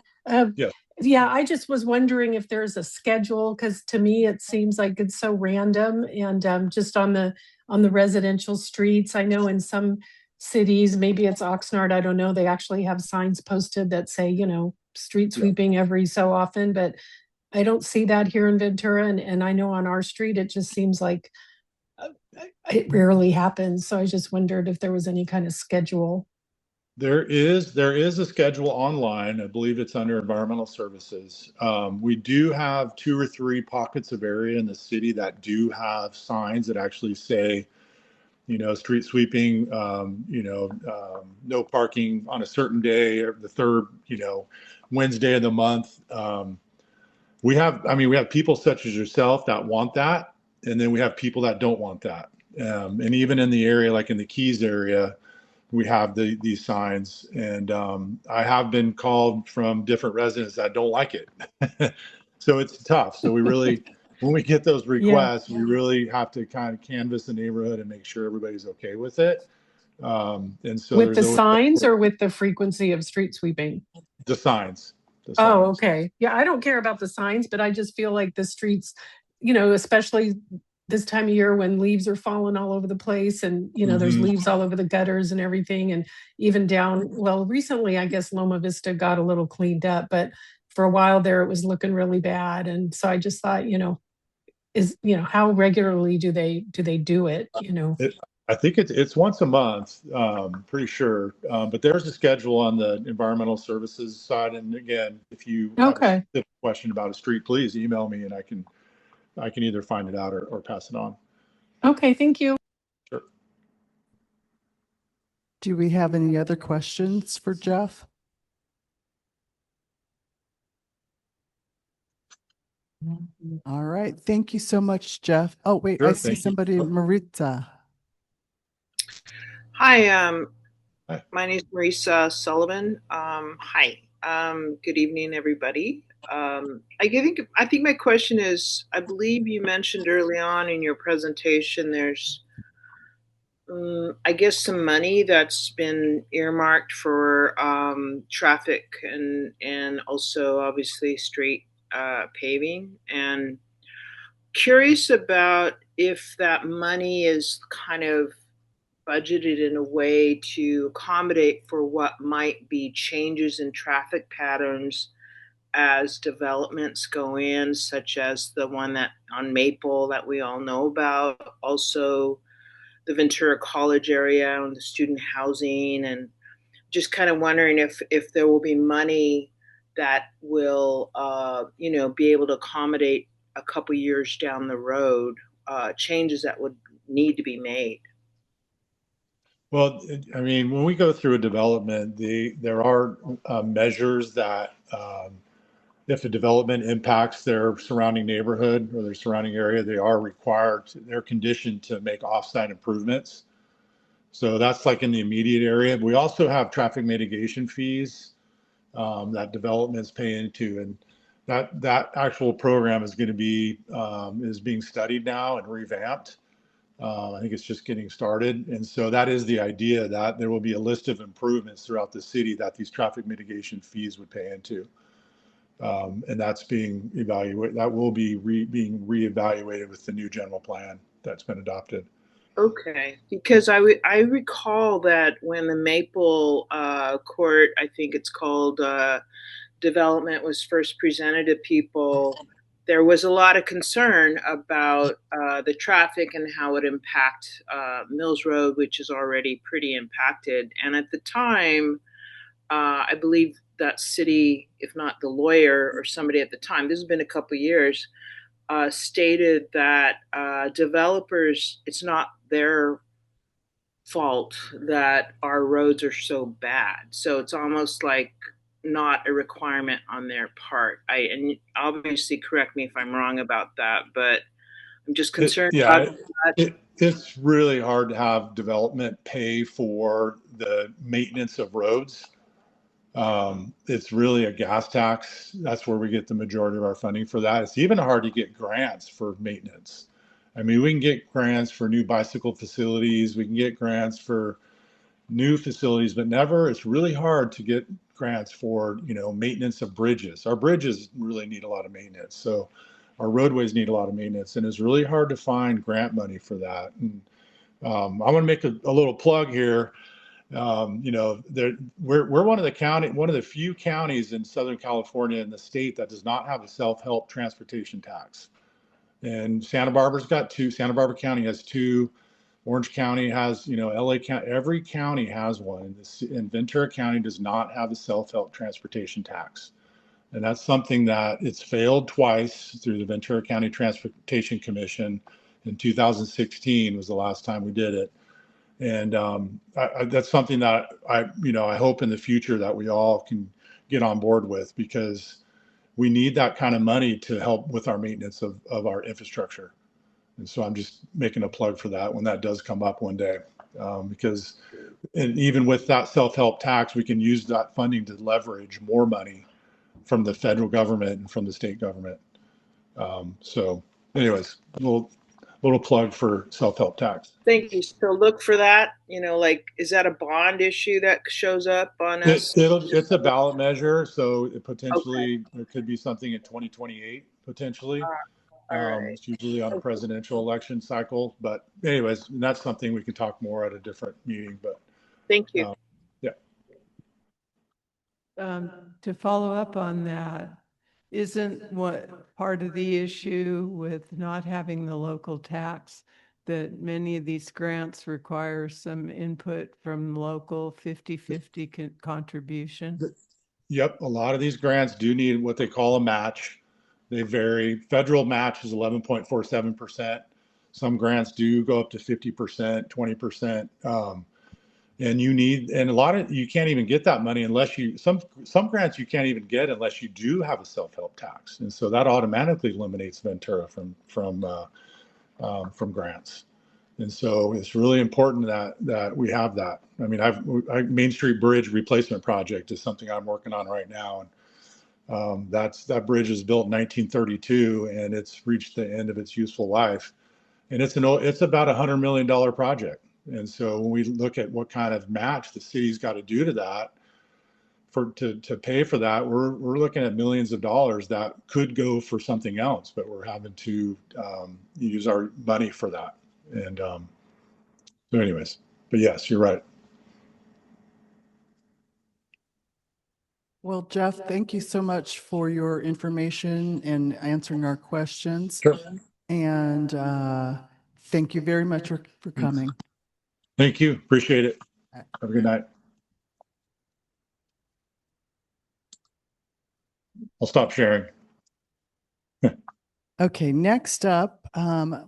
Yeah. Yeah, I just was wondering if there's a schedule, because to me it seems like it's so random and just on the residential streets. I know in some cities, maybe it's Oxnard, I don't know, they actually have signs posted that say, street sweeping every so often, but I don't see that here in Ventura. And I know on our street, it just seems like it rarely happens. So I just wondered if there was any kind of schedule. There is a schedule online. I believe it's under environmental services. We do have 2 or 3 pockets of area in the city that do have signs that actually say, street sweeping, no parking on a certain day or the third, Wednesday of the month. We have people such as yourself that want that. And then we have people that don't want that. And even in the area, like in the Keys area, we have these signs, and I have been called from different residents that don't like it. So it's tough. So we really, when we get those requests, we really have to kind of canvass the neighborhood and make sure everybody's okay with it. And so with the there's signs or with the frequency of street sweeping? the signs. Oh, okay. Yeah, I don't care about the signs, but I just feel like the streets, especially this time of year when leaves are falling all over the place and, there's leaves all over the gutters and everything. And even down, well, recently, I guess Loma Vista got a little cleaned up, but for a while there, it was looking really bad. And so I just thought, how regularly do they do it? I think it's once a month, pretty sure. But there's a schedule on the environmental services side. And again, if you have a specific question about a street, please email me and I can either find it out or pass it on. Okay, thank you. Sure. Do we have any other questions for Jeff? All right. Thank you so much, Jeff. Oh, wait, Sure, I see somebody, Maritza. Hi, Hi. my name is Marisa Sullivan. Hi, good evening, everybody. I think my question is, I believe you mentioned early on in your presentation, there's, I guess, some money that's been earmarked for traffic and also obviously street paving. And curious about if that money is kind of budgeted in a way to accommodate for what might be changes in traffic patterns as developments go in, such as the one that on Maple that we all know about, also the Ventura College area and the student housing, and just kind of wondering if there will be money that will be able to accommodate a couple years down the road changes that would need to be made. Well, I mean, when we go through a development, there are measures that if a development impacts their surrounding neighborhood or their surrounding area, they are required, they're conditioned to make offsite improvements. So that's like in the immediate area. We also have traffic mitigation fees that developments pay into, and that actual program is going to be is being studied now and revamped. I think it's just getting started. And so that is the idea, that there will be a list of improvements throughout the city that these traffic mitigation fees would pay into. And that's being evaluated. That will be being reevaluated with the new general plan that's been adopted. Okay, because I recall that when the Maple Court, I think it's called, development was first presented to people, there was a lot of concern about the traffic and how it impact Mills Road, which is already pretty impacted. And at the time, I believe that city, if not the lawyer or somebody at the time, this has been a couple years, stated that developers, it's not their fault that our roads are so bad. So it's almost like not a requirement on their part. And obviously correct me if I'm wrong about that, but I'm just concerned about that. It's really hard to have development pay for the maintenance of roads. It's really a gas tax. That's where we get the majority of our funding for that. It's even hard to get grants for maintenance. I mean, we can get grants for new bicycle facilities. We can get grants for new facilities, but never, it's really hard to get grants for, maintenance of bridges. Our bridges really need a lot of maintenance. So our roadways need a lot of maintenance, and it's really hard to find grant money for that. And I want to make a little plug here. We're one of the few counties in Southern California in the state that does not have a self-help transportation tax. And Santa Barbara's got two. Santa Barbara County has two. Orange County has, LA County, every county has one. And Ventura County does not have a self-help transportation tax. And that's something that it's failed twice through the Ventura County Transportation Commission. In 2016 was the last time we did it. And that's something that I hope in the future that we all can get on board with, because we need that kind of money to help with our maintenance of our infrastructure. And so I'm just making a plug for that when that does come up one day, because and even with that self-help tax, we can use that funding to leverage more money from the federal government and from the state government. So anyways, little plug for self-help tax. Thank you. So look for that, is that a bond issue that shows up on us? It's a ballot measure. So it potentially, there could be something in 2028, potentially. Right. It's usually on a presidential election cycle, but anyways, that's something we can talk more at a different meeting, but. Thank you. To follow up on that, isn't what part of the issue with not having the local tax that many of these grants require some input from local 50-50 contribution? Yep. A lot of these grants do need what they call a match. They vary. Federal match is 11.47%. Some grants do go up to 50%, 20%. And you can't even get that money unless some grants you can't even get unless you do have a self-help tax. And so that automatically eliminates Ventura from grants. And so it's really important that we have that. I mean, Main Street Bridge replacement project is something I'm working on right now. And that bridge is built in 1932 and it's reached the end of its useful life. And it's about $100 million project. And so when we look at what kind of match the city's got to do to that to pay for that, we're looking at millions of dollars that could go for something else, but we're having to use our money for that. And so anyways, but yes, you're right. Well, Jeff, thank you so much for your information and answering our questions. Sure. And thank you very much for coming. Thank you. Appreciate it. Have a good night. I'll stop sharing. Okay, next up,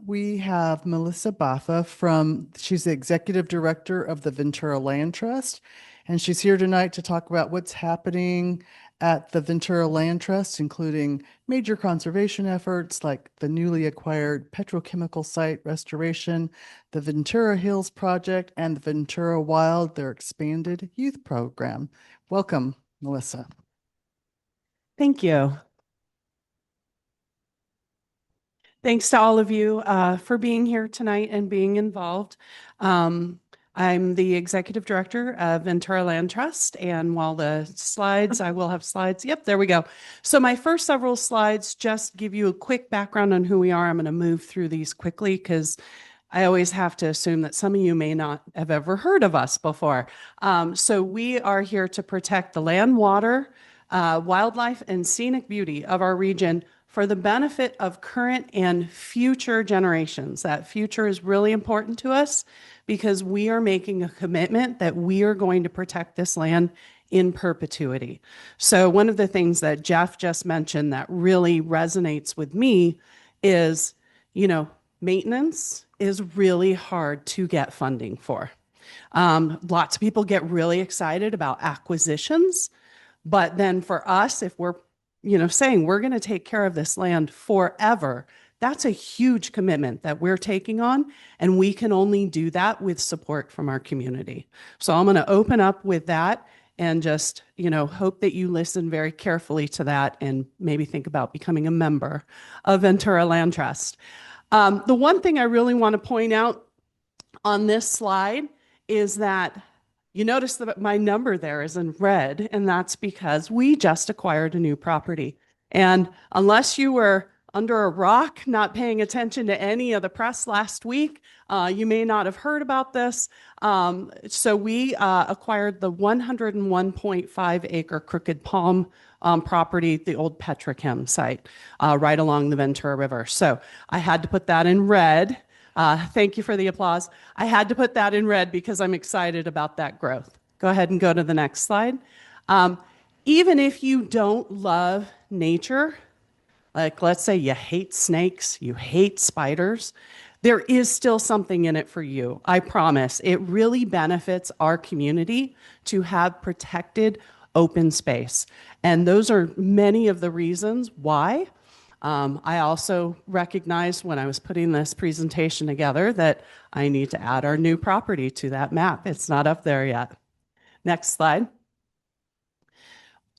we have Melissa Baffa she's the Executive Director of the Ventura Land Trust, and she's here tonight to talk about what's happening at the Ventura Land Trust, including major conservation efforts like the newly acquired petrochemical site restoration, the Ventura Hills Project, and the Ventura Wild, their expanded youth program. Welcome, Melissa. Thank you. Thanks to all of you for being here tonight and being involved. I'm the executive director of Ventura Land Trust. And while the slides, I will have slides. Yep, there we go. So my first several slides just give you a quick background on who we are. I'm going to move through these quickly because I always have to assume that some of you may not have ever heard of us before. So we are here to protect the land, water, wildlife, and scenic beauty of our region for the benefit of current and future generations. That future is really important to us because we are making a commitment that we are going to protect this land in perpetuity. So one of the things that Jeff just mentioned that really resonates with me is, maintenance is really hard to get funding for. Lots of people get really excited about acquisitions, but then for us, if we're saying we're going to take care of this land forever, that's a huge commitment that we're taking on, and we can only do that with support from our community. So I'm going to open up with that and just, hope that you listen very carefully to that and maybe think about becoming a member of Ventura Land Trust. The one thing I really want to point out on this slide is that you notice that my number there is in red, and that's because we just acquired a new property. And unless you were under a rock, not paying attention to any of the press last week, you may not have heard about this. So we acquired the 101.5 acre Crooked Palm property, the old petrochem site, right along the Ventura River. So I had to put that in red. Thank you for the applause. I had to put that in red because I'm excited about that growth. Go ahead and go to the next slide. Even if you don't love nature, like let's say you hate snakes, you hate spiders, there is still something in it for you. I promise. It really benefits our community to have protected open space. And those are many of the reasons why. I also recognized when I was putting this presentation together that I need to add our new property to that map. It's not up there yet. Next slide.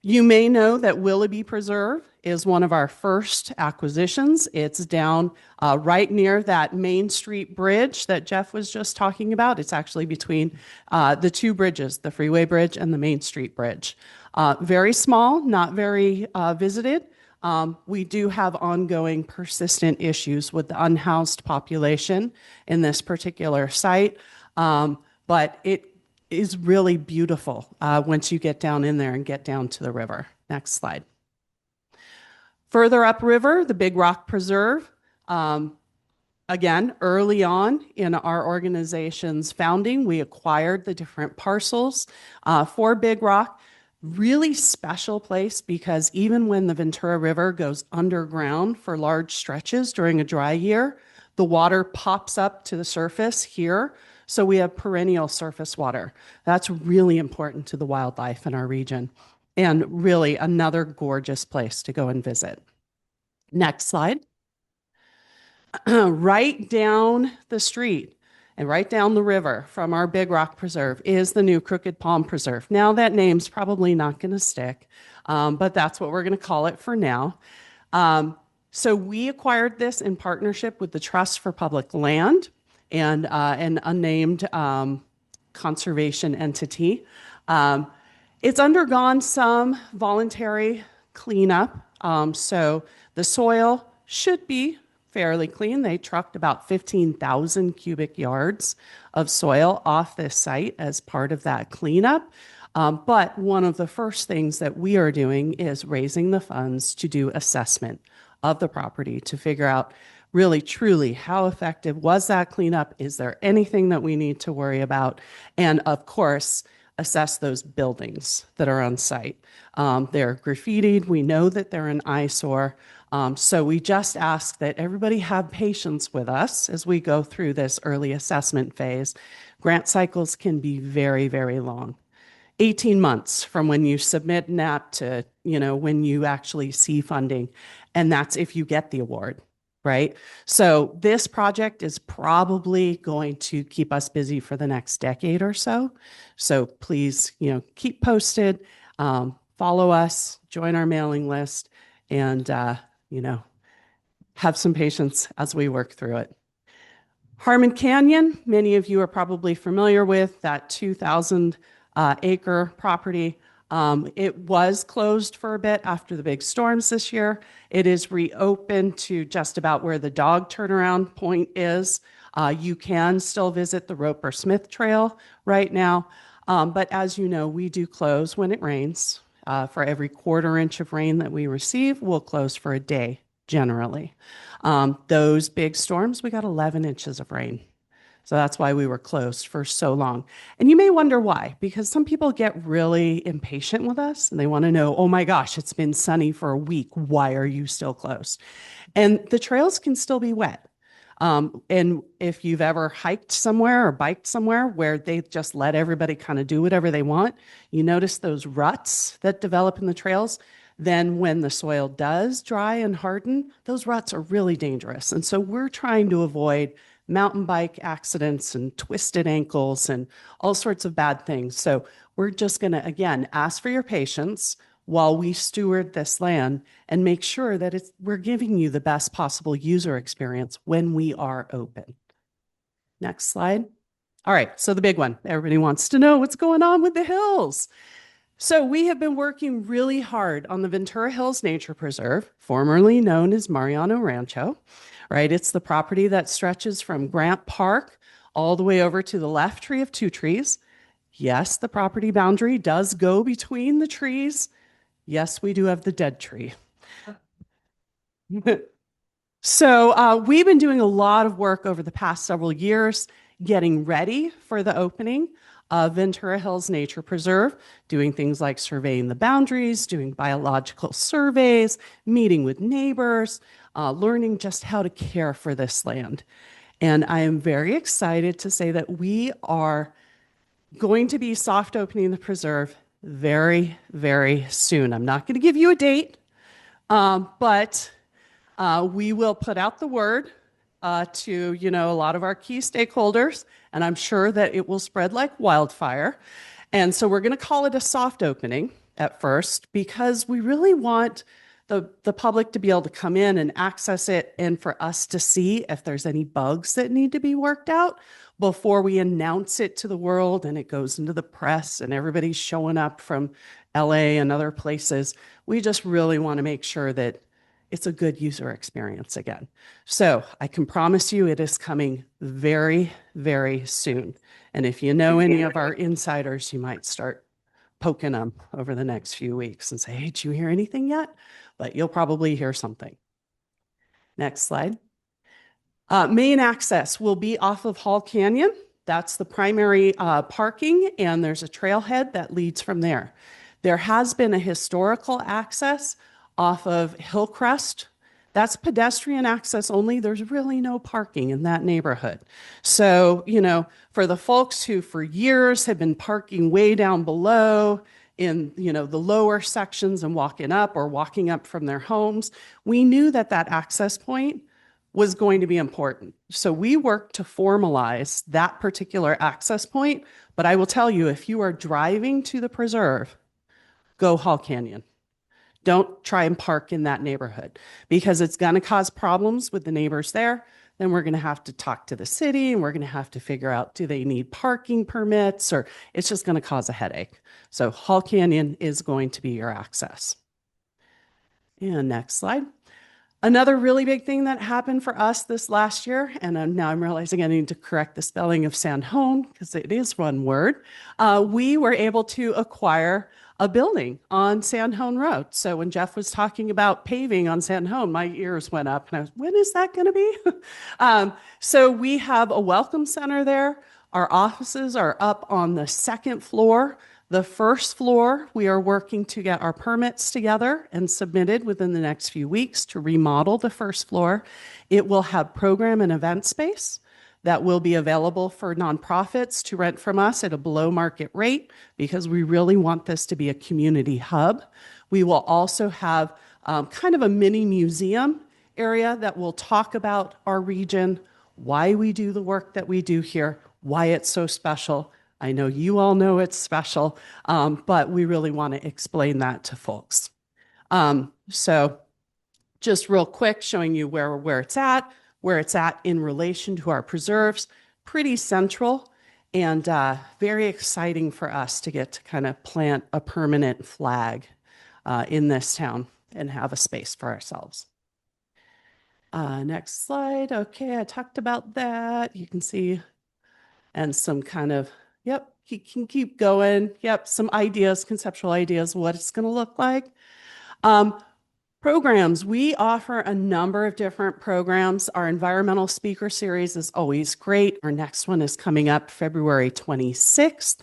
You may know that Willoughby Preserve is one of our first acquisitions. It's down right near that Main Street bridge that Jeff was just talking about. It's actually between the two bridges, the Freeway Bridge and the Main Street Bridge. Very small, not very visited. We do have ongoing persistent issues with the unhoused population in this particular site, but it is really beautiful once you get down in there and get down to the river. Next slide. Further upriver, the Big Rock Preserve. Again, early on in our organization's founding, we acquired the different parcels for Big Rock. Really special place because even when the Ventura River goes underground for large stretches during a dry year, the water pops up to the surface here. So we have perennial surface water. That's really important to the wildlife in our region, and really another gorgeous place to go and visit. Next slide. Right down the street and right down the river from our Big Rock Preserve is the new Crooked Palm Preserve. Now that name's probably not going to stick, but that's what we're going to call it for now. So we acquired this in partnership with the Trust for Public Land and an unnamed conservation entity. It's undergone some voluntary cleanup. So the soil should be fairly clean. They trucked about 15,000 cubic yards of soil off this site as part of that cleanup. But one of the first things that we are doing is raising the funds to do assessment of the property to figure out really, truly, how effective was that cleanup? Is there anything that we need to worry about? And of course, assess those buildings that are on site. They're graffitied. We know that they're an eyesore. So we just ask that everybody have patience with us as we go through this early assessment phase. Grant cycles can be very, very long. 18 months from when you submit an app to, when you actually see funding. And that's if you get the award, right? So this project is probably going to keep us busy for the next decade or so. So please, keep posted, follow us, join our mailing list, and, have some patience as we work through it. Harmon Canyon, many of you are probably familiar with that 2,000 acre property. It was closed for a bit after the big storms this year. It is reopened to just about where the dog turnaround point is. You can still visit the Roper Smith Trail right now. But as you know, we do close when it rains. For every quarter inch of rain that we receive, we'll close for a day generally. Those big storms, we got 11 inches of rain. So that's why we were closed for so long. And you may wonder why, because some people get really impatient with us and they want to know, oh my gosh, it's been sunny for a week. Why are you still closed? And the trails can still be wet. And if you've ever hiked somewhere or biked somewhere where they just let everybody kind of do whatever they want, you notice those ruts that develop in the trails. Then when the soil does dry and harden, those ruts are really dangerous. And so we're trying to avoid mountain bike accidents and twisted ankles and all sorts of bad things. So we're just going to, again, ask for your patience while we steward this land and make sure that we're giving you the best possible user experience when we are open. Next slide. All right, so the big one. Everybody wants to know what's going on with the hills. So we have been working really hard on the Ventura Hills Nature Preserve, formerly known as Mariano Rancho, right? It's the property that stretches from Grant Park all the way over to the left tree of two trees. Yes, the property boundary does go between the trees. Yes, we do have the dead tree. So we've been doing a lot of work over the past several years, getting ready for the opening of Ventura Hills Nature Preserve, doing things like surveying the boundaries, doing biological surveys, meeting with neighbors, learning just how to care for this land. And I am very excited to say that we are going to be soft opening the preserve very, very soon. I'm not going to give you a date, but we will put out the word to a lot of our key stakeholders, and I'm sure that it will spread like wildfire. And so we're going to call it a soft opening at first because we really want the public to be able to come in and access it and for us to see if there's any bugs that need to be worked out before we announce it to the world and it goes into the press and everybody's showing up from LA and other places. We just really want to make sure that it's a good user experience again. So I can promise you it is coming very, very soon. And if you know any of our insiders, you might start poking them over the next few weeks and say, hey, did you hear anything yet? But you'll probably hear something. Next slide. Main access will be off of Hall Canyon. That's the primary parking, and there's a trailhead that leads from there. There has been a historical access off of Hillcrest. That's pedestrian access only. There's really no parking in that neighborhood. So, for the folks who for years have been parking way down below in, the lower sections and walking up or walking up from their homes, we knew that access point was going to be important. So we worked to formalize that particular access point. But I will tell you, if you are driving to the preserve, go Hall Canyon. Don't try and park in that neighborhood because it's going to cause problems with the neighbors there. Then we're going to have to talk to the city and we're going to have to figure out, do they need parking permits, or it's just going to cause a headache. So Hall Canyon is going to be your access. And next slide. Another really big thing that happened for us this last year, and now I'm realizing I need to correct the spelling of San Hone because it is one word. We were able to acquire a building on San Hone Road. So when Jeff was talking about paving on San Hone, my ears went up and I was, when is that going to be? So we have a welcome center there. Our offices are up on the second floor. The first floor, we are working to get our permits together and submitted within the next few weeks to remodel the first floor. It will have program and event space that will be available for nonprofits to rent from us at a below market rate because we really want this to be a community hub. We will also have kind of a mini museum area that will talk about our region, why we do the work that we do here, why it's so special. I know you all know it's special, but we really want to explain that to folks. So just real quick, showing you where it's at. where it's at in relation to our preserves, pretty central and very exciting for us to get to kind of plant a permanent flag in this town and have a space for ourselves. Next slide. Okay, I talked about that. You can see, and some kind of, yep, you can keep going. Yep, some ideas, conceptual ideas, what it's going to look like. Programs, we offer a number of different programs. Our environmental speaker series is always great. Our next one is coming up February 26th.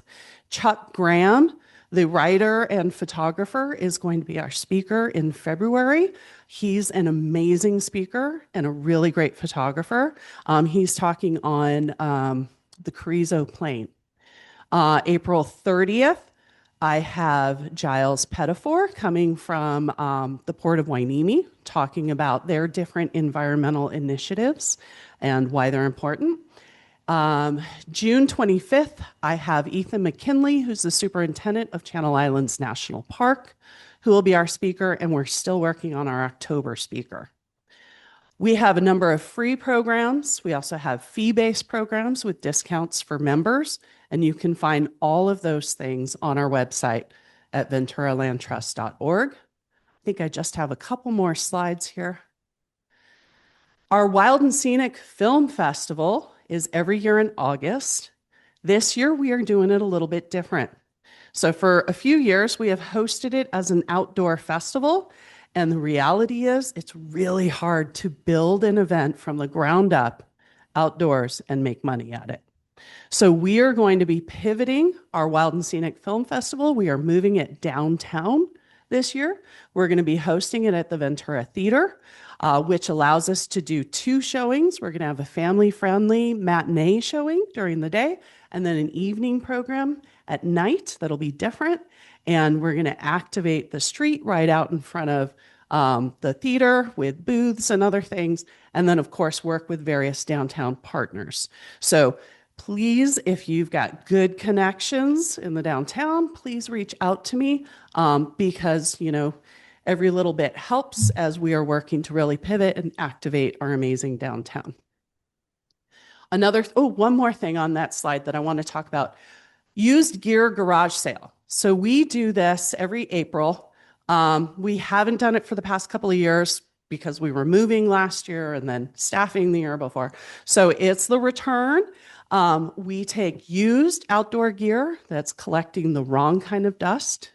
Chuck Graham, the writer and photographer, is going to be our speaker in February. He's an amazing speaker and a really great photographer. He's talking on the Carrizo Plain. April 30th, I have Giles Pettifor coming from the Port of Hueneme, talking about their different environmental initiatives and why they're important. June 25th, I have Ethan McKinley, who's the superintendent of Channel Islands National Park, who will be our speaker, and we're still working on our October speaker. We have a number of free programs. We also have fee-based programs with discounts for members, and you can find all of those things on our website at venturalandtrust.org. I think I just have a couple more slides here. Our Wild and Scenic Film Festival is every year in August. This year, we are doing it a little bit different. So for a few years, we have hosted it as an outdoor festival. And the reality is it's really hard to build an event from the ground up outdoors and make money at it. So we are going to be pivoting our Wild and Scenic Film Festival. We are moving it downtown this year. We're going to be hosting it at the Ventura Theater, which allows us to do 2 showings. We're going to have a family-friendly matinee showing during the day, and then an evening program at night that'll be different. And we're going to activate the street right out in front of the theater with booths and other things. And then, of course, work with various downtown partners. So please, if you've got good connections in the downtown, please reach out to me because, you know, every little bit helps as we are working to really pivot and activate our amazing downtown. One more thing on that slide that I want to talk about. Used gear garage sale. So we do this every April. We haven't done it for the past couple of years because we were moving last year and then staffing the year before. So it's the return. We take used outdoor gear that's collecting the wrong kind of dust,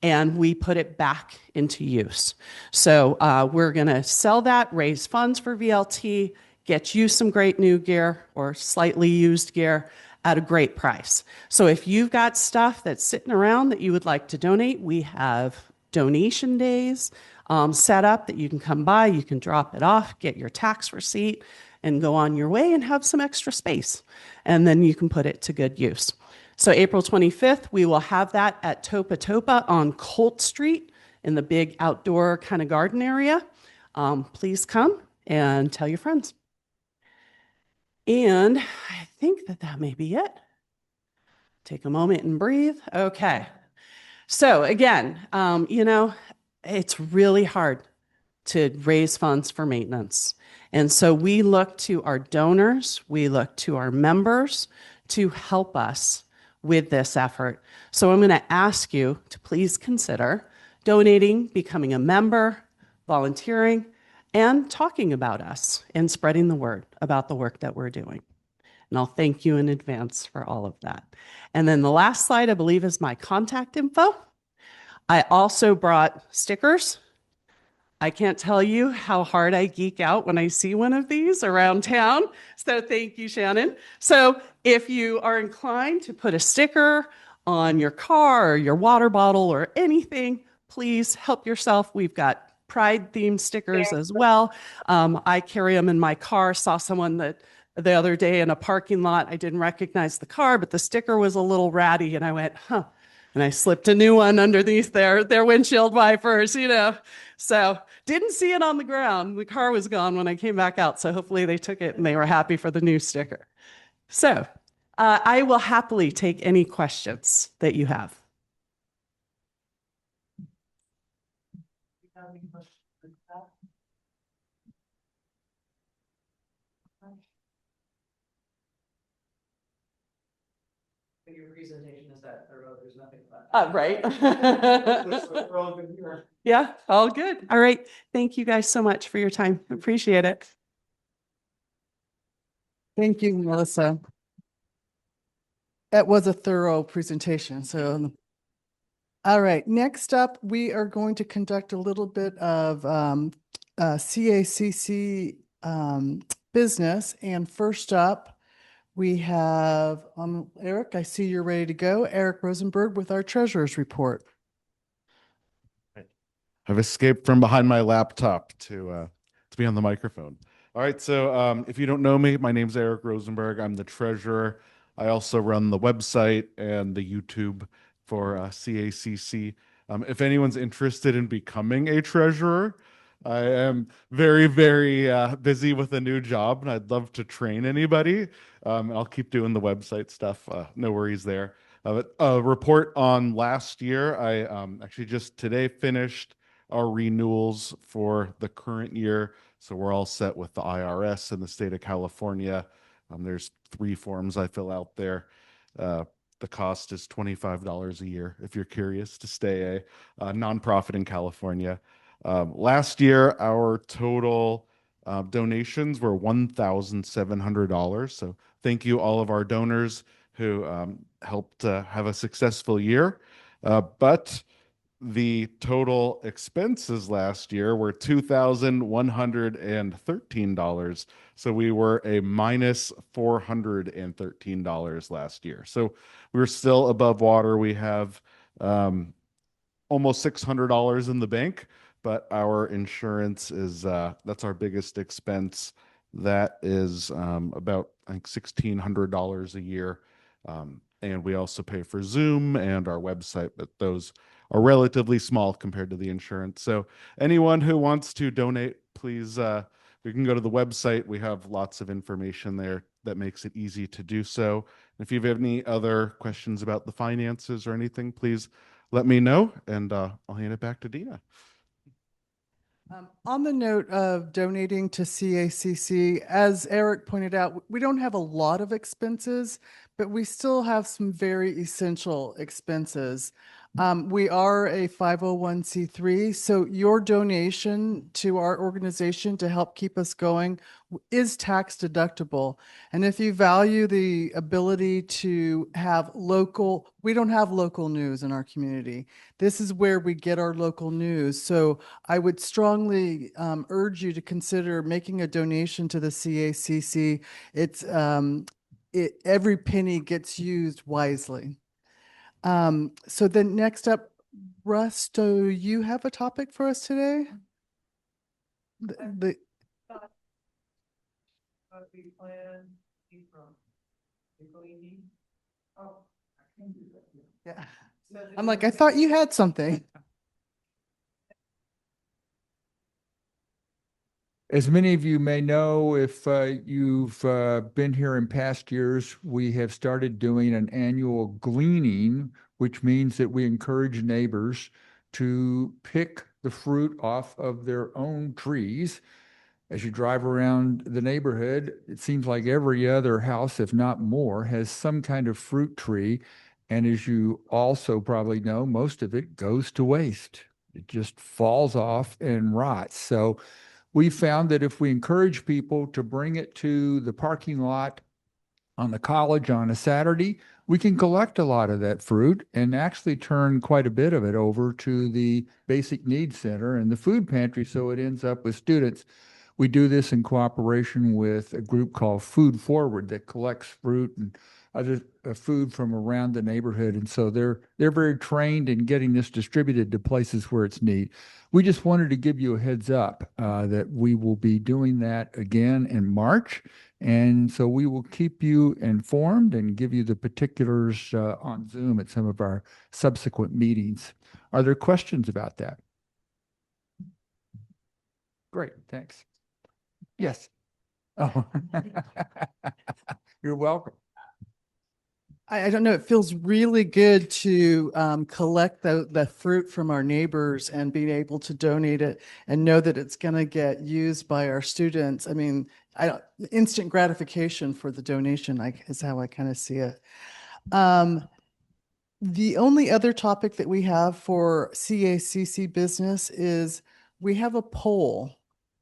and we put it back into use. So we're going to sell that, raise funds for VLT, get you some great new gear or slightly used gear at a great price. So if you've got stuff that's sitting around that you would like to donate, we have donation days set up that you can come by, you can drop it off, get your tax receipt, and go on your way and have some extra space. And then you can put it to good use. So April 25th, we will have that at Topa Topa on Colt Street in the big outdoor kind of garden area. Please come and tell your friends. And I think that may be it. Take a moment and breathe. Okay. So again, you know, it's really hard to raise funds for maintenance. And so we look to our donors, we look to our members to help us with this effort. So I'm going to ask you to please consider donating, becoming a member, volunteering, and talking about us and spreading the word about the work that we're doing. And I'll thank you in advance for all of that. And then the last slide, I believe, is my contact info. I also brought stickers. I can't tell you how hard I geek out when I see one of these around town. So thank you, Shannon. So if you are inclined to put a sticker on your car or your water bottle or anything, please help yourself. We've got Pride-themed stickers as well. I carry them in my car. Saw someone that the other day in a parking lot. I didn't recognize the car, but the sticker was a little ratty, and I went, huh. And I slipped a new one underneath their windshield wipers, you know. So didn't see it on the ground. The car was gone when I came back out. So hopefully they took it and they were happy for the new sticker. So I will happily take any questions that you have. Your presentation is that thorough, there's nothing right. Yeah, all good. All right. Thank you guys so much for your time. Appreciate it. Thank you, Melissa. That was a thorough presentation. So, all right, next up, we are going to conduct a little bit of CACC business. And first up, we have Eric. I see you're ready to go. Eric Rosenberg with our treasurer's report. I've escaped from behind my laptop to be on the microphone. All right, so if you don't know me, my name's Eric Rosenberg. I'm the treasurer. I also run the website and the YouTube for CACC. If anyone's interested in becoming a treasurer, I am very, very busy with a new job, and I'd love to train anybody. I'll keep doing the website stuff. No worries there. A report on last year. I actually just today finished our renewals for the current year. So we're all set with the IRS in the state of California. There's 3 forms I fill out there. The cost is $25 a year if you're curious to stay a nonprofit in California. Last year, our total donations were $1,700. So thank you all of our donors who helped have a successful year. But the total expenses last year were $2,113. So we were a minus $413 last year. So we're still above water. We have almost $600 in the bank, but our insurance is that's our biggest expense. That is about, I think, $1,600 a year. And we also pay for Zoom and our website, but those are relatively small compared to the insurance. So anyone who wants to donate, please, you can go to the website. We have lots of information there that makes it easy to do so. If you have any other questions about the finances or anything, please let me know, and I'll hand it back to Dina. On the note of donating to CACC, as Eric pointed out, we don't have a lot of expenses, but we still have some very essential expenses. We are a 501c3, so your donation to our organization to help keep us going is tax deductible. And if you value the ability to have local, we don't have local news in our community. This is where we get our local news. So I would strongly urge you to consider making a donation to the CACC. It's every penny gets used wisely. So then next up, Russ, do you have a topic for us today? Yeah. I'm like, I thought you had something. As many of you may know, if you've been here in past years, we have started doing an annual gleaning, which means that we encourage neighbors to pick the fruit off of their own trees. As you drive around the neighborhood, it seems like every other house, if not more, has some kind of fruit tree. And as you also probably know, most of it goes to waste. It just falls off and rots. So we found that if we encourage people to bring it to the parking lot on the college on a Saturday, we can collect a lot of that fruit and actually turn quite a bit of it over to the Basic Needs Center and the food pantry, so it ends up with students. We do this in cooperation with a group called Food Forward that collects fruit and other food from around the neighborhood. And so they're very trained in getting this distributed to places where it's needed. We just wanted to give you a heads up that we will be doing that again in March. And so we will keep you informed and give you the particulars on Zoom at some of our subsequent meetings. Are there questions about that? Great, thanks. Yes. Oh, you're welcome. I don't know, it feels really good to collect the fruit from our neighbors and being able to donate it and know that it's going to get used by our students. I mean, I don't, instant gratification for the donation, is how I kind of see it. The only other topic that we have for CACC business is we have a poll.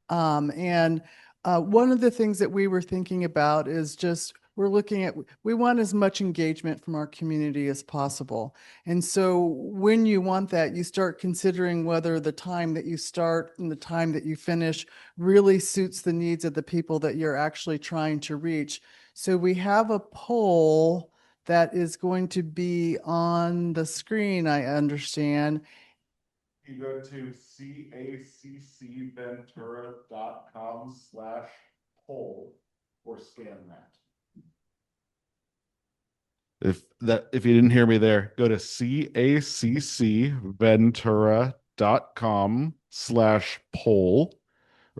And one of the things that we were thinking about is just, we're looking at, we want as much engagement from our community as possible. And so when you want that, you start considering whether the time that you start and the time that you finish really suits the needs of the people that you're actually trying to reach. So we have a poll that is going to be on the screen, I understand. You go to caccventura.com/poll or scan that. If you didn't hear me there, go to caccventura.com/poll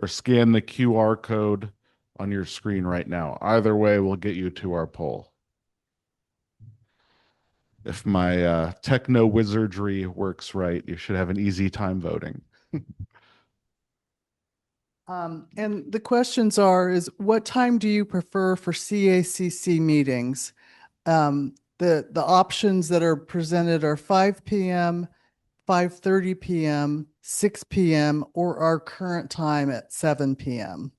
or scan the QR code on your screen right now. Either way will get you to our poll. If my techno wizardry works right, you should have an easy time voting. And the questions is what time do you prefer for CACC meetings? The options that are presented are 5 p.m., 5:30 p.m., 6 p.m., or our current time at 7 p.m.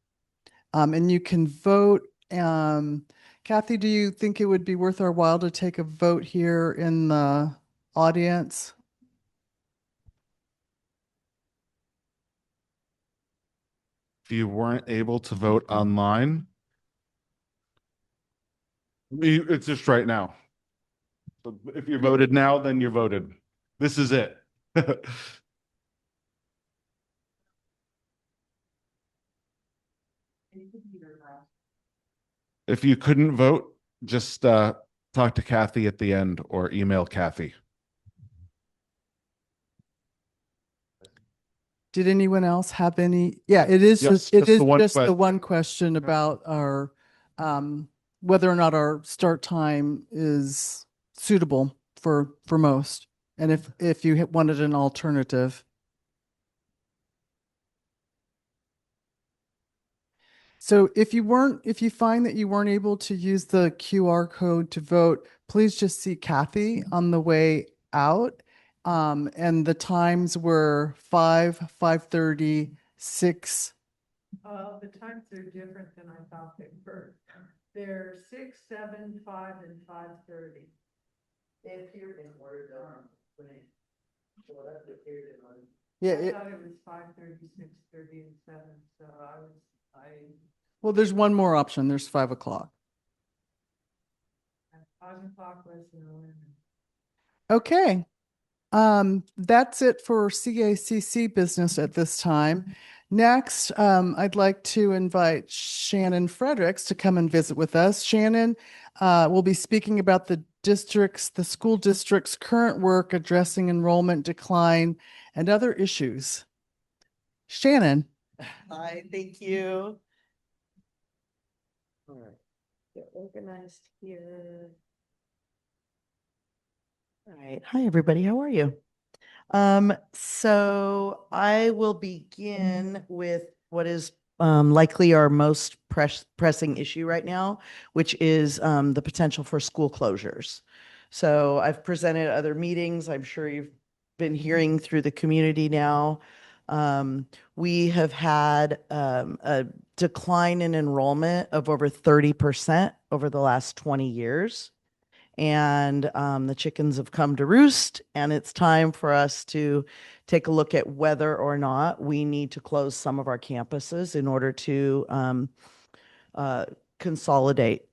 And you can vote. Kathy, do you think it would be worth our while to take a vote here in the audience? If you weren't able to vote online, it's just right now. So if you voted now, then you voted. This is it. If you couldn't vote, just talk to Kathy at the end or email Kathy. Did anyone else have any? Yeah, it is Yes, just, it just is the one just the question. one question about our, whether or not our start time is suitable for most. And if you wanted an alternative. So if you find that you weren't able to use the QR code to vote, please just see Kathy on the way out. And the times were 5, 5:30, 6. The times are different than I thought they were. They're 6, 7, 5, and 5:30. They appeared in Word Yeah, I thought it was 5:30, 6:30, and 7. So well, there's one more option. There's 5 o'clock. 5 o'clock was an 11. Okay. That's it for CACC business at this time. Next, I'd like to invite Shannon Fredericks to come and visit with us. Shannon will be speaking about the school district's current work addressing enrollment decline and other issues. Shannon. Hi, thank you. All right, get organized here. All right, hi everybody, how are you? So I will begin with what is likely our most pressing issue right now, which is the potential for school closures. So I've presented at other meetings. I'm sure you've been hearing through the community now. We have had a decline in enrollment of over 30% over the last 20 years. And the chickens have come to roost, and it's time for us to take a look at whether or not we need to close some of our campuses in order to consolidate.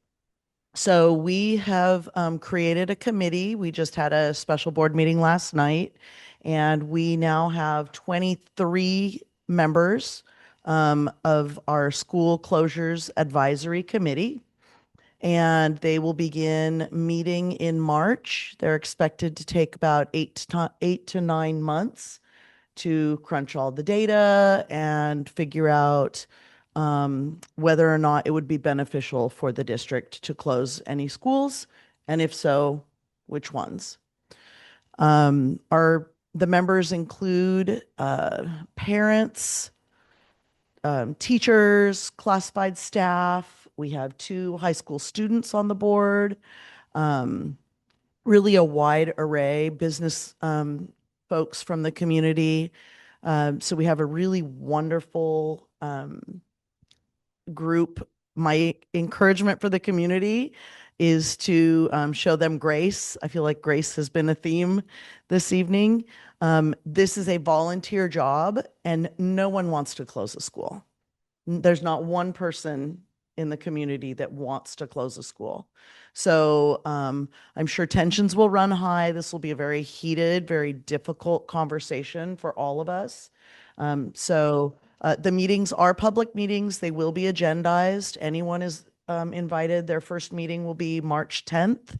So we have created a committee. We just had a special board meeting last night, and we now have 23 members of our school closures advisory committee. And they will begin meeting in March. They're expected to take about 8 to 9 months to crunch all the data and figure out whether or not it would be beneficial for the district to close any schools, and if so, which ones. The members include parents, teachers, classified staff. We have 2 high school students on the board. Really a wide array, business folks from the community. So we have a really wonderful group. My encouragement for the community is to show them grace. I feel like grace has been a theme this evening. This is a volunteer job, and no one wants to close a school. There's not one person in the community that wants to close a school. So I'm sure tensions will run high. This will be a very heated, very difficult conversation for all of us. The meetings are public meetings. They will be agendized. Anyone is invited. Their first meeting will be March 10th.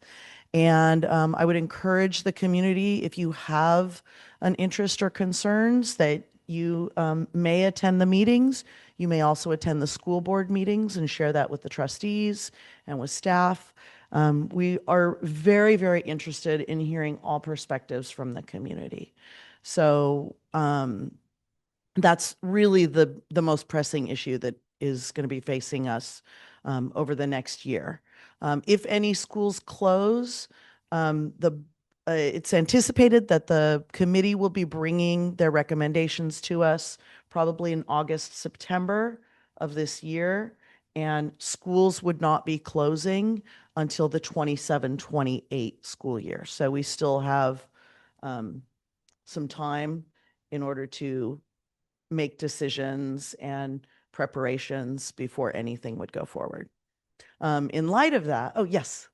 And I would encourage the community, if you have an interest or concerns, that you may attend the meetings. You may also attend the school board meetings and share that with the trustees and with staff. We are very, very interested in hearing all perspectives from the community. So that's really the most pressing issue that is going to be facing us over the next year. If any schools close, it's anticipated that the committee will be bringing their recommendations to us probably in August, September of this year, and schools would not be closing until the 27-28 school year. So we still have some time in order to make decisions and preparations before anything would go forward. In light of that, oh, yes.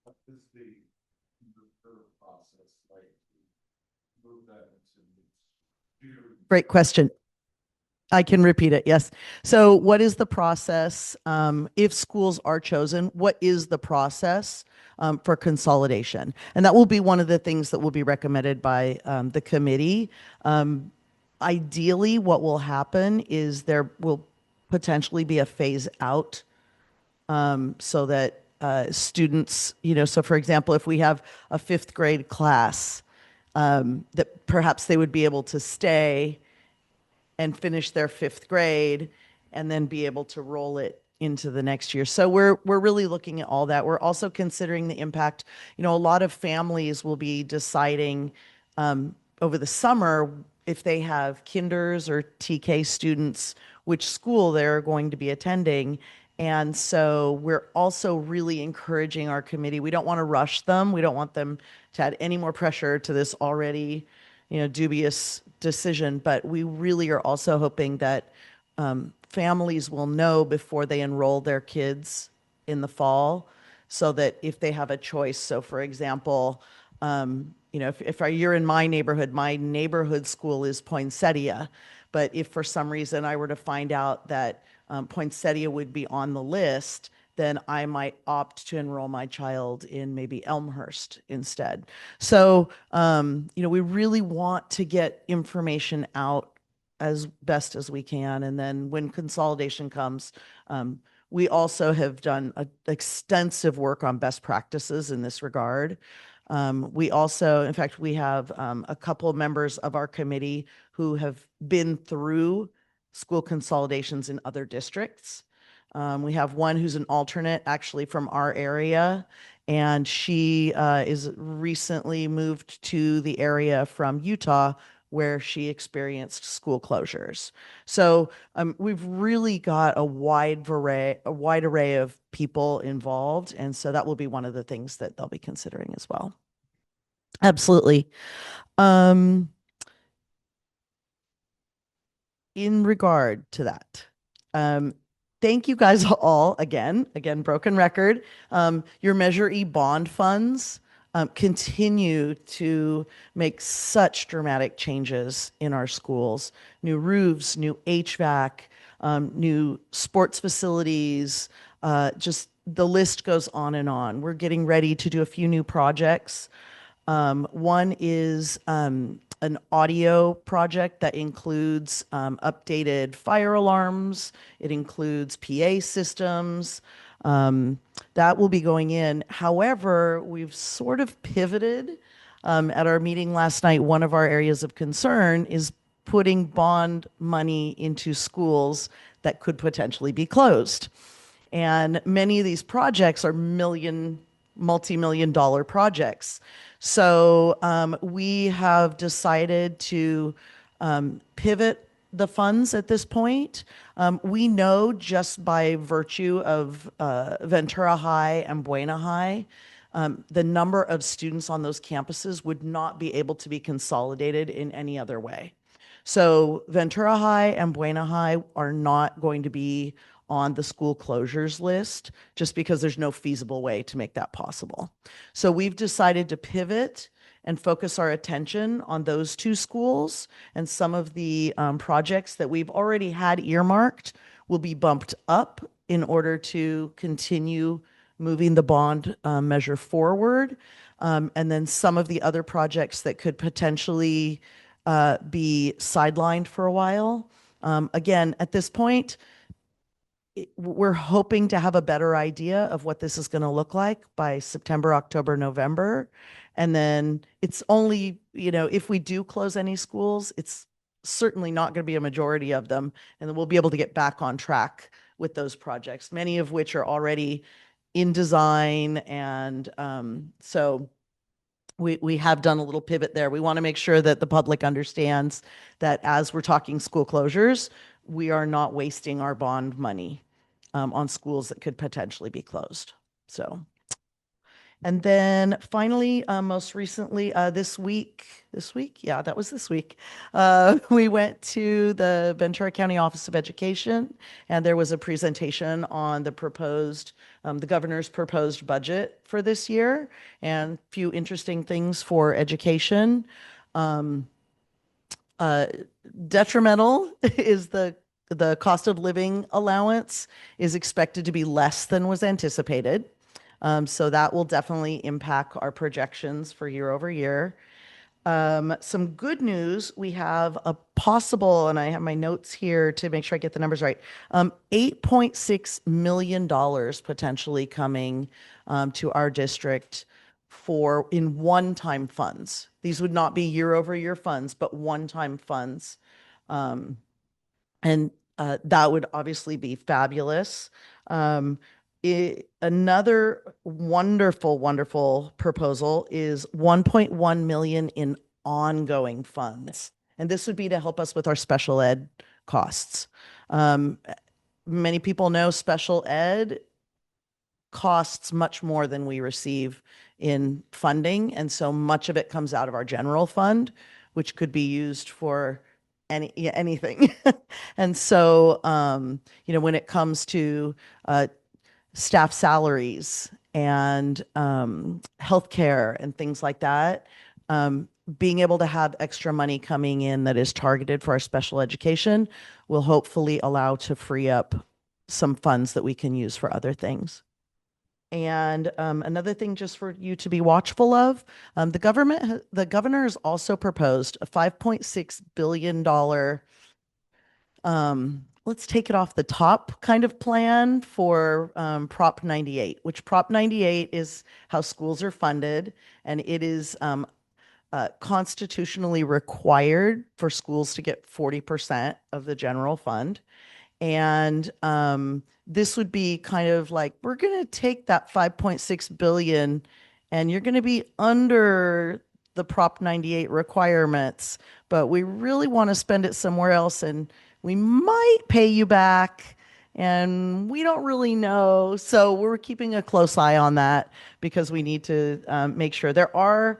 What is the process like to move that into? Great question. I can repeat it. Yes. So what is the process if schools are chosen? What is the process for consolidation? And that will be one of the things that will be recommended by the committee. Ideally, what will happen is there will potentially be a phase out so that students, so for example, if we have a 5th grade class, that perhaps they would be able to stay and finish their 5th grade and then be able to roll it into the next year. So we're really looking at all that. We're also considering the impact. A lot of families will be deciding over the summer if they have kinders or TK students, which school they're going to be attending. And so we're also really encouraging our committee. We don't want to rush them. We don't want them to add any more pressure to this already, dubious decision. But we really are also hoping that families will know before they enroll their kids in the fall, so that if they have a choice. So for example, if you're in my neighborhood school is Poinsettia. But if for some reason I were to find out that Poinsettia would be on the list, then I might opt to enroll my child in maybe Elmhurst instead. So, we really want to get information out as best as we can. And then when consolidation comes, we also have done extensive work on best practices in this regard. We also, in fact, we have a couple of members of our committee who have been through school consolidations in other districts. We have one who's an alternate actually from our area, and she is recently moved to the area from Utah where she experienced school closures. So we've really got a wide array of people involved, and so that will be one of the things that they'll be considering as well. Absolutely. In regard to that, thank you guys all again, broken record. Your Measure E bond funds continue to make such dramatic changes in our schools. New roofs, new HVAC, new sports facilities, just the list goes on and on. We're getting ready to do a few new projects. One is an audio project that includes updated fire alarms. It includes PA systems. That will be going in. However, we've sort of pivoted At our meeting last night, one of our areas of concern is putting bond money into schools that could potentially be closed. And many of these projects are multi-million dollar projects. So we have decided to pivot the funds at this point. We know just by virtue of Ventura High and Buena High, the number of students on those campuses would not be able to be consolidated in any other way. So Ventura High and Buena High are not going to be on the school closures list just because there's no feasible way to make that possible. So we've decided to pivot and focus our attention on those two schools, and some of the projects that we've already had earmarked will be bumped up in order to continue moving the bond measure forward. And then some of the other projects that could potentially be sidelined for a while. Again, at this point, we're hoping to have a better idea of what this is going to look like by September, October, November. And then it's only, if we do close any schools, it's certainly not going to be a majority of them. And then we'll be able to get back on track with those projects, many of which are already in design. And so we have done a little pivot there. We want to make sure that the public understands that as we're talking school closures, we are not wasting our bond money on schools that could potentially be closed. So, and then finally, most recently, this week, yeah, that was this week, we went to the Ventura County Office of Education, and there was a presentation on the the governor's proposed budget for this year, and a few interesting things for education. Detrimental is the cost of living allowance is expected to be less than was anticipated. So that will definitely impact our projections for year over year. Some good news, we have a possible, and I have my notes here to make sure I get the numbers right, $8.6 million potentially coming to our district in one-time funds. These would not be year-over-year funds, but one-time funds. And that would obviously be fabulous. Another wonderful, wonderful proposal is 1.1 million in ongoing funds. And this would be to help us with our special ed costs. Many people know special ed costs much more than we receive in funding. And so much of it comes out of our general fund, which could be used for anything. And so, when it comes to staff salaries and healthcare and things like that, being able to have extra money coming in that is targeted for our special education will hopefully allow to free up some funds that we can use for other things. And another thing just for you to be watchful of, the governor has also proposed a $5.6 billion, let's take it off the top kind of plan for Prop 98, which Prop 98 is how schools are funded, and it is constitutionally required for schools to get 40% of the general fund. And this would be kind of like, we're going to take that 5.6 billion and you're going to be under the Prop 98 requirements, but we really want to spend it somewhere else and we might pay you back and we don't really know. So we're keeping a close eye on that because we need to make sure there are,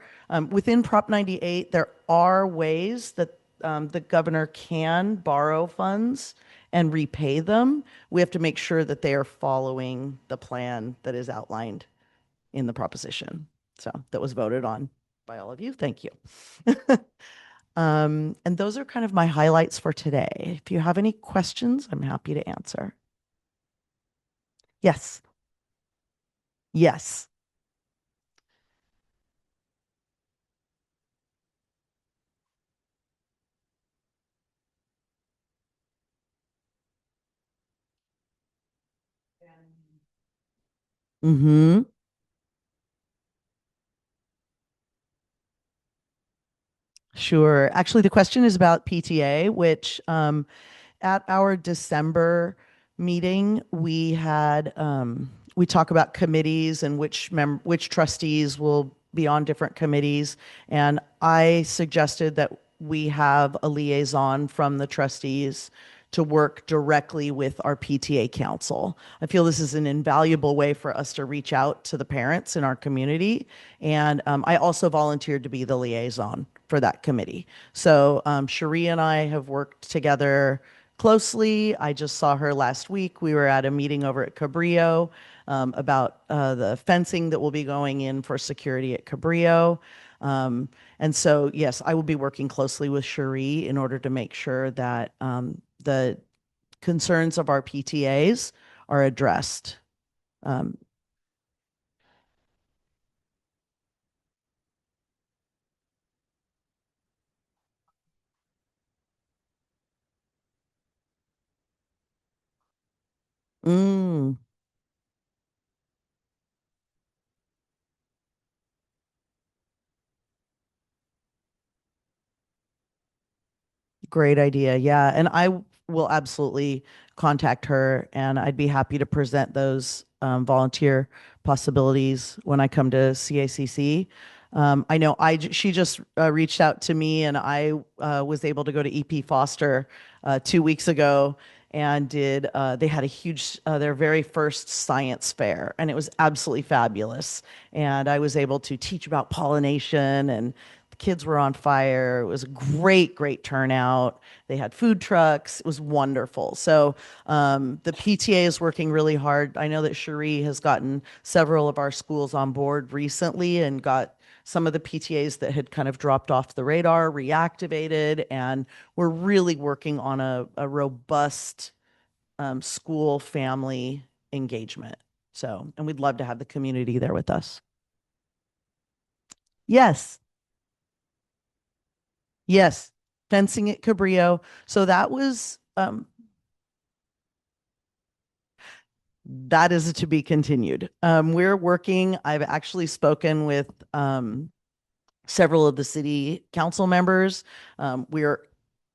within Prop 98, there are ways that the governor can borrow funds and repay them. We have to make sure that they are following the plan that is outlined in the proposition. So that was voted on by all of you. Thank you. And those are kind of my highlights for today. If you have any questions, I'm happy to answer. Yes. Yes. Mm-hmm. Sure. Actually, the question is about PTA, which at our December meeting, we had we talk about committees and which trustees will be on different committees. And I suggested that we have a liaison from the trustees to work directly with our PTA council. I feel this is an invaluable way for us to reach out to the parents in our community. And I also volunteered to be the liaison for that committee. So Cherie and I have worked together closely. I just saw her last week. We were at a meeting over at Cabrillo about the fencing that will be going in for security at Cabrillo. And so, yes, I will be working closely with Cherie in order to make sure that the concerns of our PTAs are addressed. Um, mm, Great idea. Yeah. And I will absolutely contact her, and I'd be happy to present those volunteer possibilities when I come to CACC. I know she just reached out to me, and I was able to go to EP Foster 2 weeks ago and they had a huge, their very first science fair, and it was absolutely fabulous. And I was able to teach about pollination, and the kids were on fire. It was a great turnout. They had food trucks. It was wonderful. So the PTA is working really hard. I know that Cherie has gotten several of our schools on board recently and got some of the PTAs that had kind of dropped off the radar reactivated. And we're really working on a robust school family engagement. So, and we'd love to have the community there with us. Yes. Yes, fencing at Cabrillo. So that was that is to be continued. We're working. I've actually spoken with several of the city council members. We're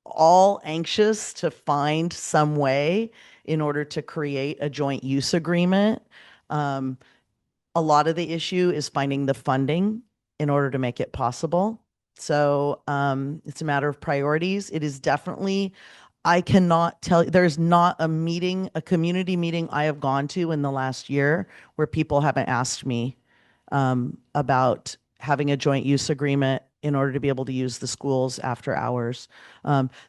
all anxious to find some way in order to create a joint use agreement. A lot of the issue is finding the funding in order to make it possible. So it's a matter of priorities. It is definitely, I cannot tell you, there's not a meeting, a community meeting I have gone to in the last year where people haven't asked me about having a joint use agreement in order to be able to use the schools after hours.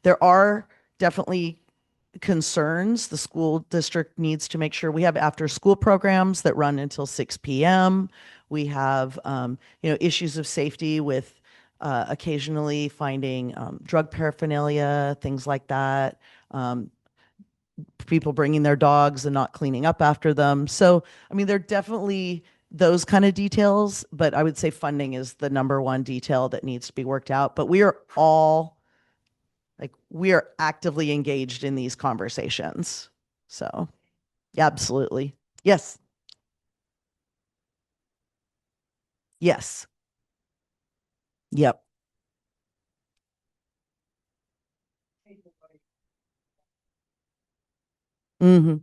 There are definitely concerns. The school district needs to make sure we have after school programs that run until 6 p.m. We have, issues of safety with occasionally finding drug paraphernalia, things like that. People bringing their dogs and not cleaning up after them. So, I mean, there are definitely those kind of details, but I would say funding is the number one detail that needs to be worked out. But we are all we are actively engaged in these conversations. So, yeah, absolutely. Yes. Yes. Yep. Mm-hmm.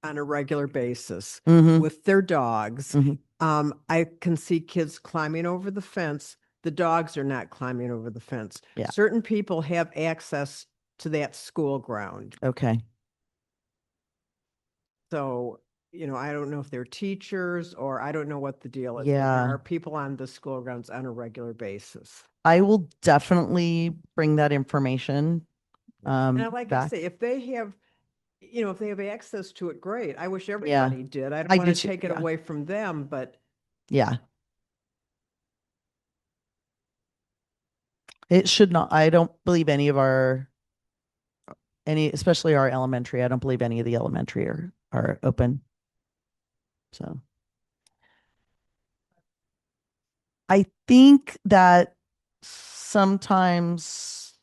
On a regular basis Mm-hmm. with their dogs. Mm-hmm. I can see kids climbing over the fence. The dogs are not climbing over the fence. Yeah. Certain people have access to that school ground. Okay. So, I don't know if they're teachers or I don't know what the deal is. but Yeah. There are people on the school grounds on a regular basis. I will definitely bring that information And like I back. say, if they have, if they have access to it, great. I wish Yeah. everybody did. I I don't want do to too, take it yeah. away from them, but Yeah. It should not, I don't believe any of especially our elementary, I don't believe any of the elementary are open. So I think that sometimes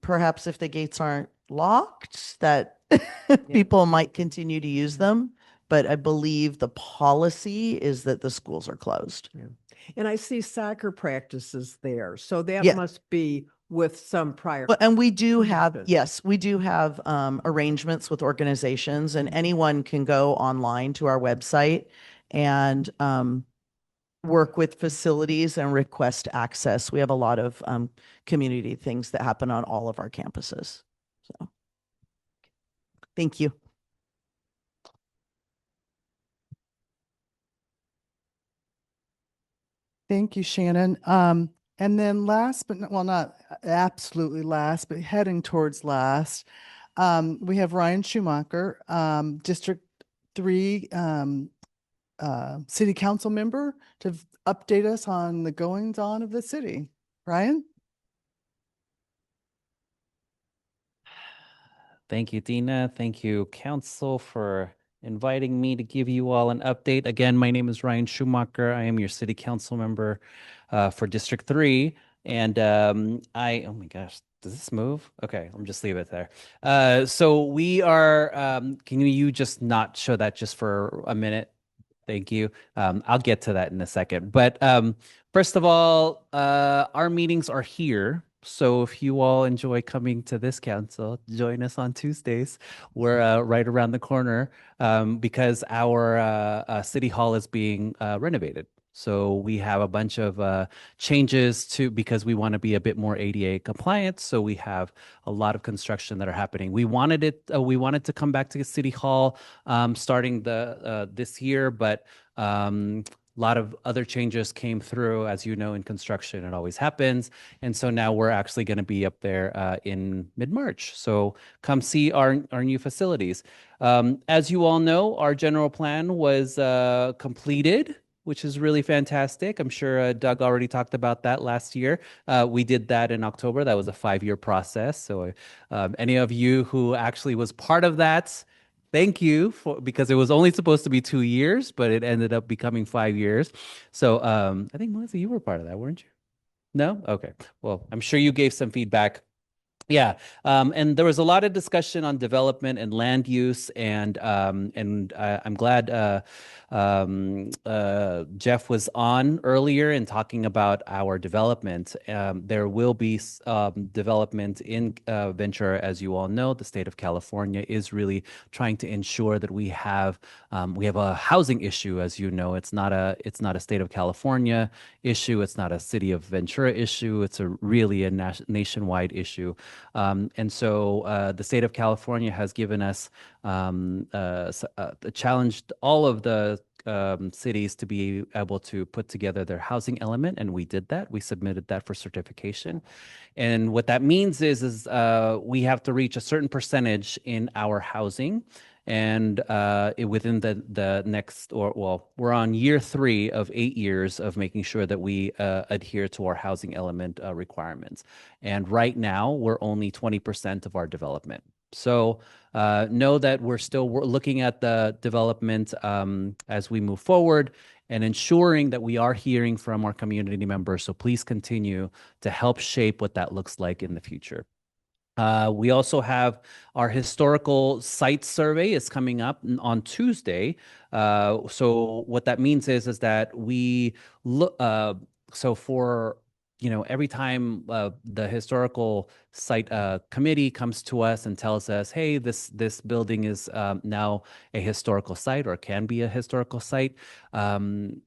perhaps if the gates aren't locked, that people might continue to use them. But I believe the policy is that the schools are closed. Yeah. And I see soccer practices there, so that Yeah. must be with some prior. Well, and we do have, permission. yes, we do have arrangements with organizations, and anyone can go online to our website and work with facilities and request access. We have a lot of community things that happen on all of our campuses. So, thank you. Thank you, Shannon. And then last, but not, well, not absolutely last, but heading towards last, we have Ryyn Schumacher, District 3 City Council member, to update us on the goings on of the city. Ryyn? Thank you, Dina. Thank you, Council, for inviting me to give you all an update. Again, my name is Ryyn Schumacher. I am your City Council member for District 3. And oh my gosh, does this move? Okay, I'm just leave it there. So we are, can you just not show that just for a minute? Thank you. I'll get to that in a second. But first of all, our meetings are here. So if you all enjoy coming to this council, join us on Tuesdays. We're right around the corner because our city hall is being renovated. So we have a bunch of changes because we want to be a bit more ADA compliant. So we have a lot of construction that are happening. We wanted to come back to City Hall starting this year, but a lot of other changes came through. As you know, in construction, it always happens. And so now we're actually going to be up there in mid-March. So come see our new facilities. As you all know, our general plan was completed, which is really fantastic. I'm sure Doug already talked about that last year. We did that in October. That was a 5-year process. So any of you who actually was part of that, thank you because it was only supposed to be 2 years, but it ended up becoming 5 years. So I think, Melissa, you were part of that, weren't you? No? Okay. Well, I'm sure you gave some feedback. Yeah, and there was a lot of discussion on development and land use, and I'm glad Jeff was on earlier and talking about our development. There will be development in Ventura, as you all know. The state of California is really trying to ensure that we have a housing issue. As you know, it's not a state of California issue. It's not a city of Ventura issue. It's really a nationwide issue. And so the state of California has given us challenged all of the cities to be able to put together their housing element, and we did that. We submitted that for certification. And what that means is we have to reach a certain percentage in our housing. And within the next, we're on year 3 of 8 years of making sure that we adhere to our housing element requirements. And right now, we're only 20% of our development. So know that we're still looking at the development as we move forward and ensuring that we are hearing from our community members. So please continue to help shape what that looks like in the future. We also have our historical site survey is coming up on Tuesday. So what that means is that we look, so for, every time the historical site committee comes to us and tells us, hey, this building is now a historical site or can be a historical site. A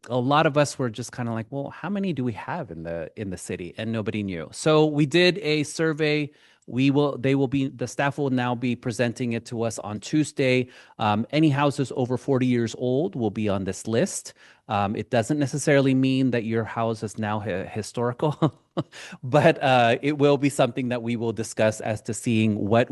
lot of us were just kind of like, well, how many do we have in the city? And nobody knew. So we did a survey. The staff will now be presenting it to us on Tuesday. Any houses over 40 years old will be on this list. It doesn't necessarily mean that your house is now historical, but it will be something that we will discuss as to seeing what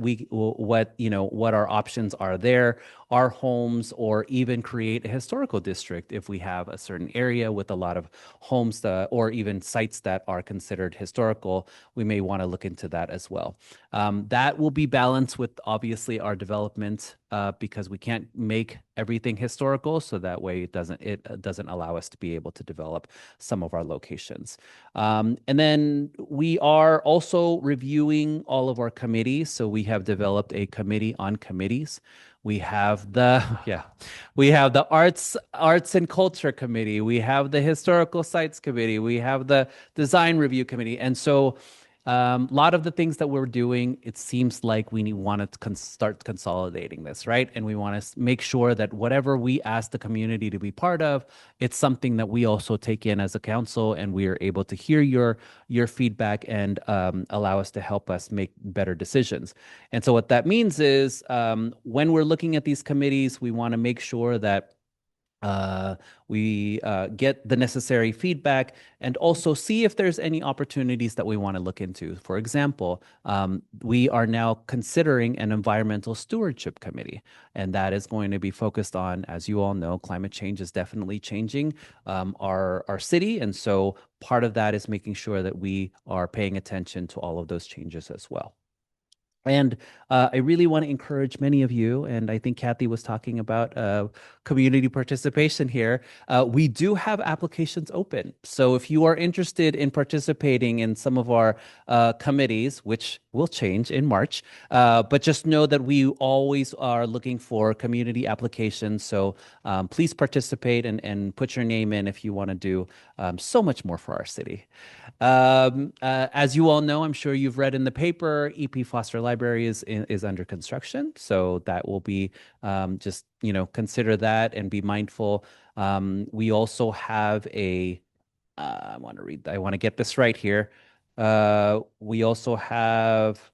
our options are there, our homes, or even create a historical district if we have a certain area with a lot of homes or even sites that are considered historical. We may want to look into that as well. That will be balanced with obviously our development because we can't make everything historical. So that way it doesn't allow us to be able to develop some of our locations. And then we are also reviewing all of our committees. So we have developed a committee on committees. We have the arts and culture committee. We have the historical sites committee. We have the design review committee. And so a lot of the things that we're doing, it seems like we want to start consolidating this, right? And we want to make sure that whatever we ask the community to be part of, it's something that we also take in as a council, and we are able to hear your feedback and allow us to help us make better decisions. And so what that means is when we're looking at these committees, we want to make sure that we get the necessary feedback and also see if there's any opportunities that we want to look into. For example, we are now considering an environmental stewardship committee, and that is going to be focused on, as you all know, climate change is definitely changing our city. And so part of that is making sure that we are paying attention to all of those changes as well. And I really want to encourage many of you, and I think Kathy was talking about community participation here. We do have applications open. So if you are interested in participating in some of our committees, which will change in March, but just know that we always are looking for community applications. So please participate and put your name in if you want to do so much more for our city. As you all know, I'm sure you've read in the paper, EP Foster Library is under construction. So that will be just, consider that and be mindful. We also have I want to get this right here. We also have,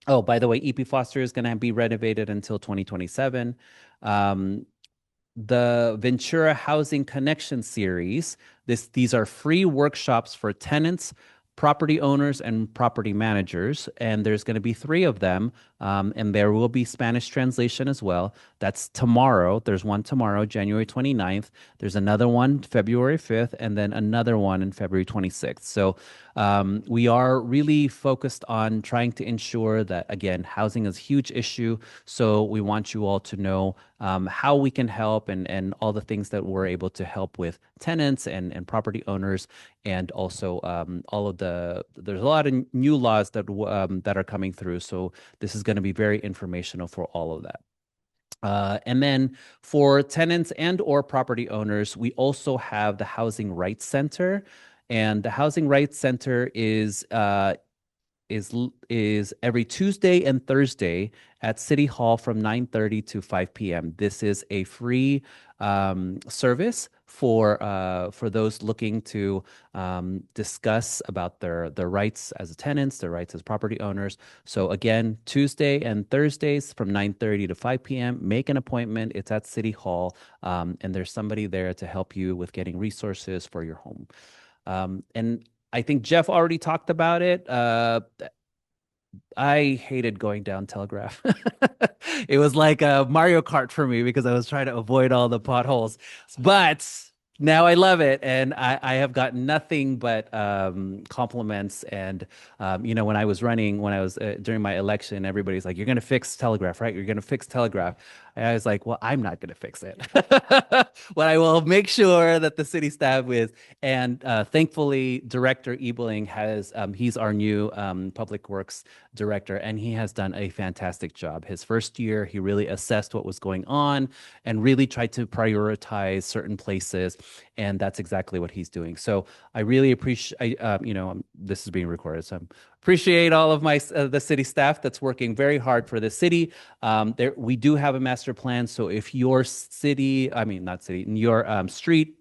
oh, by the way, EP Foster is going to be renovated until 2027. The Ventura Housing Connection Series, these are free workshops for tenants, property owners, and property managers, and there's going to be 3 of them, and there will be Spanish translation as well. That's tomorrow. There's one tomorrow, January 29th. There's another one February 5th, and then another one in February 26th. So we are really focused on trying to ensure that, again, housing is a huge issue. So we want you all to know how we can help and all the things that we're able to help with tenants and property owners. And also there's a lot of new laws that are coming through. So this is going to be very informational for all of that. And then for tenants and or property owners, we also have the Housing Rights Center. And the Housing Rights Center is every Tuesday and Thursday at City Hall from 9:30 to 5 p.m. This is a free service for those looking to discuss about their rights as tenants, their rights as property owners. So again, Tuesday and Thursdays from 9:30 to 5 p.m. Make an appointment. It's at City Hall, and there's somebody there to help you with getting resources for your home. And I think Jeff already talked about it. I hated going down Telegraph. It was like a Mario Kart for me because I was trying to avoid all the potholes. But now I love it, and I have gotten nothing but compliments. And when I was during my election, everybody's like, "You're going to fix Telegraph, right? You're going to fix Telegraph." And I was like, "Well, I'm not going to fix it. But I will make sure that the city staff is." And thankfully, Director Ebeling he's our new Public Works Director, and he has done a fantastic job. His first year, he really assessed what was going on and really tried to prioritize certain places. And that's exactly what he's doing. So I really appreciate, this is being recorded, so I appreciate all of the city staff that's working very hard for the city. We do have a master plan. So if your your street,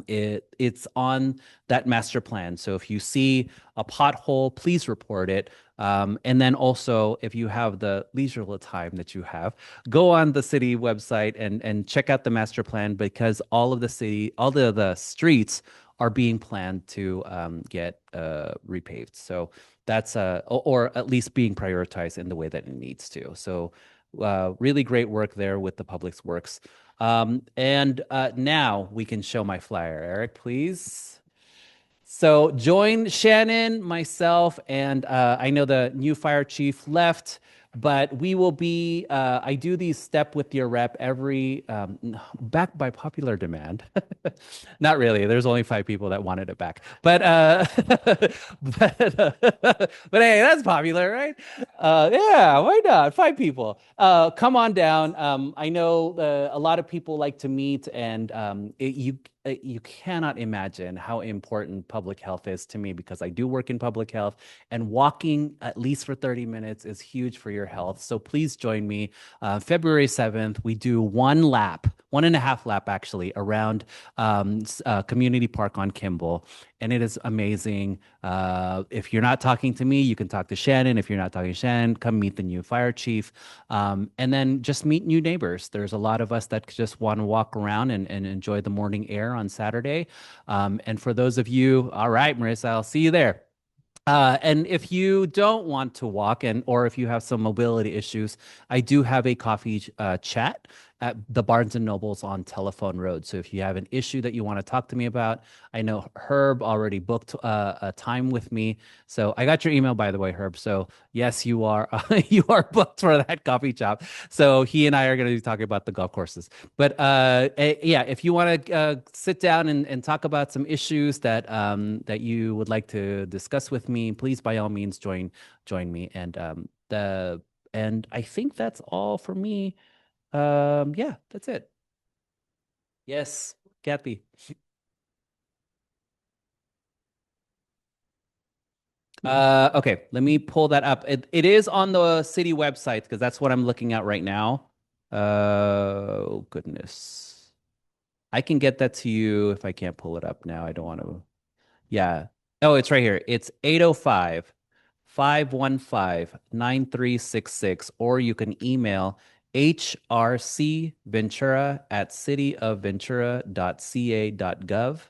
it's on that master plan. So if you see a pothole, please report it. And then also, if you have the leisurely time that you have, go on the city website and check out the master plan, because all of the streets are being planned to get repaved. So that's or at least being prioritized in the way that it needs to. So really great work there with the Public Works. And now we can show my flyer. Eric, please. So join Shannon, myself, and I know the new fire chief left, But we will be, I do these step with your rep every, back by popular demand. Not really. There's only 5 people that wanted it back. But, but hey, that's popular, right? Yeah, why not? 5 people. Come on down. I know a lot of people like to meet, and you cannot imagine how important public health is to me, because I do work in public health, and walking at least for 30 minutes is huge for your health. So please join me. February 7th, we do 1.5 lap actually, around Community Park on Kimball. And it is amazing. If you're not talking to me, you can talk to Shannon. If you're not talking to Shannon, come meet the new fire chief. And then just meet new neighbors. There's a lot of us that just want to walk around and enjoy the morning air on Saturday. And for those of you, all right, Marissa, I'll see you there. And if you don't want to walk, or if you have some mobility issues, I do have a coffee chat at the Barnes and Nobles on Telephone Road. So if you have an issue that you want to talk to me about, I know Herb already booked a time with me. So I got your email, by the way, Herb. So yes, you are you are booked for that coffee shop. So he and I are going to be talking about the golf courses. But yeah, if you want to sit down and talk about some issues that that you would like to discuss with me, please by all means join me. And I think that's all for me. Yeah, that's it. Yes, Kathy. Okay, let me pull that up. It is on the city website, because that's what I'm looking at right now. Oh, goodness. I can get that to you if I can't pull it up now. I don't want to. Yeah. Oh, it's right here. It's 805-515-9366, or you can email hrcventura@cityofventura.ca.gov.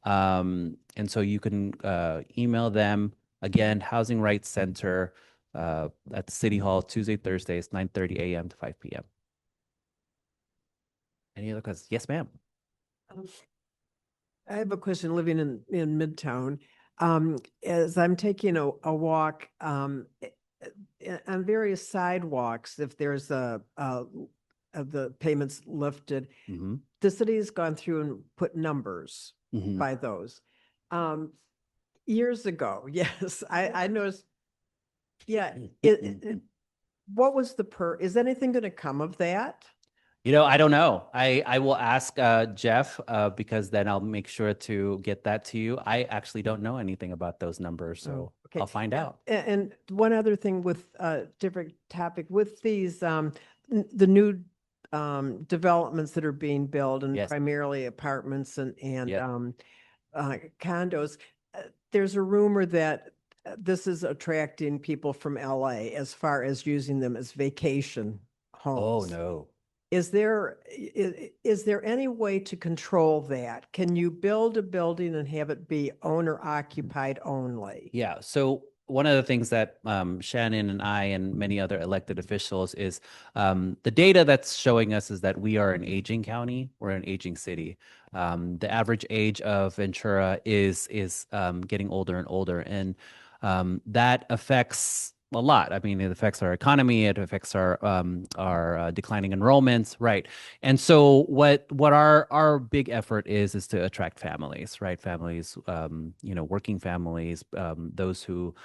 And so you can email them. Again, Housing Rights Center at City Hall, Tuesday, Thursdays, 9:30 a.m. to 5 p.m. Any other questions? Yes, ma'am. I have a question. Living in Midtown, as I'm taking a walk on various sidewalks, if there's the payments lifted, the city has gone through and put numbers by those. Years ago, yes, I noticed. Yeah, what was is anything going to come of that? You know, I don't know. I will ask Jeff, because then I'll make sure to get that to you. I actually don't know anything about those numbers, so okay. I'll find out. And one other thing with different topic with these the new developments that are being built, and primarily apartments and condos. There's a rumor that this is attracting people from LA as far as using them as vacation homes. Oh, no. Is there any way to control that? Can you build a building and have it be owner occupied only? Yeah. So one of the things that Shannon and I and many other elected officials is the data that's showing us is that we are an aging county. We're an aging city. The average age of Ventura is getting older and older, and that affects a lot. I mean, it affects our economy. It affects our declining enrollments, right? And so, what our big effort is to attract families, right? Families, working families, those who,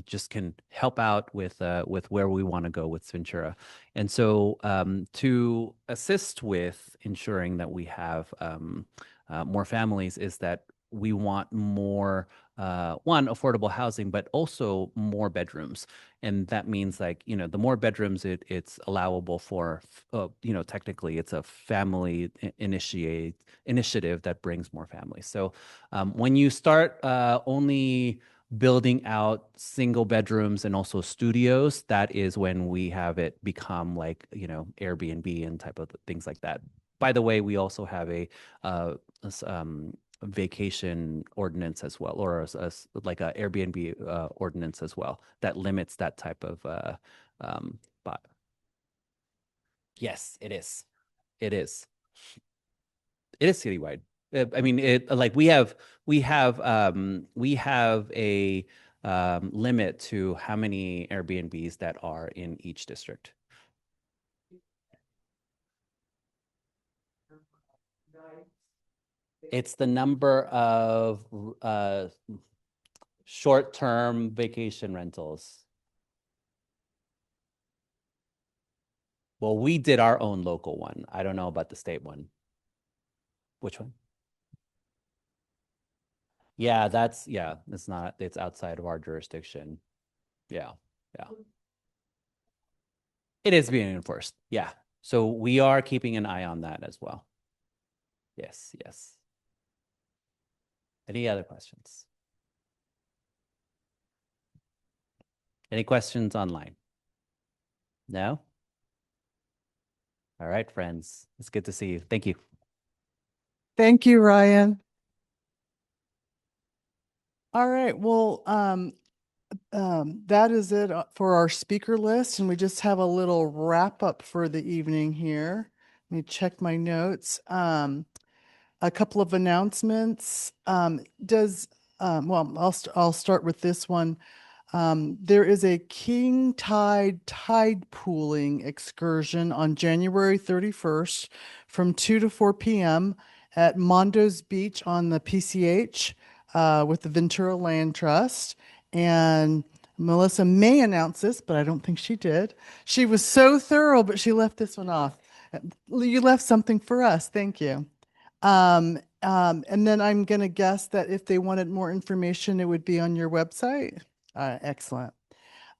just can help out with where we want to go with Ventura. And so, to assist with ensuring that we have more families, is that we want more affordable housing, but also more bedrooms. And that means, like, the more bedrooms it's allowable for, technically it's a family initiative that brings more families. So when you start only building out single bedrooms and also studios, that is when we have it become like, Airbnb and type of things like that. By the way, we also have a vacation ordinance as well, or like a Airbnb ordinance as well, that limits that type of but yes, it is citywide. I mean, we have a limit to how many Airbnbs that are in each district. It's the number of short-term vacation rentals. Well, we did our own local one. I don't know about the state one. Which one? Yeah, it's outside of our jurisdiction. Yeah. It is being enforced. Yeah. So we are keeping an eye on that as well. Yes. Any other questions? Any questions online? No? All right, friends. It's good to see you. Thank you. Thank you, Ryyn. All right, well, that is it for our speaker list, and we just have a little wrap up for the evening here. Let me check my notes. A couple of announcements. I'll start with this one. There is a king tide pooling excursion on January 31st from 2 to 4 p.m. at Mondo's Beach on the PCH with the Ventura Land Trust. And Melissa may announce this, but I don't think she did. She was so thorough, but she left this one off. You left something for us. Thank you. And then I'm going to guess that if they wanted more information, it would be on your website. Excellent.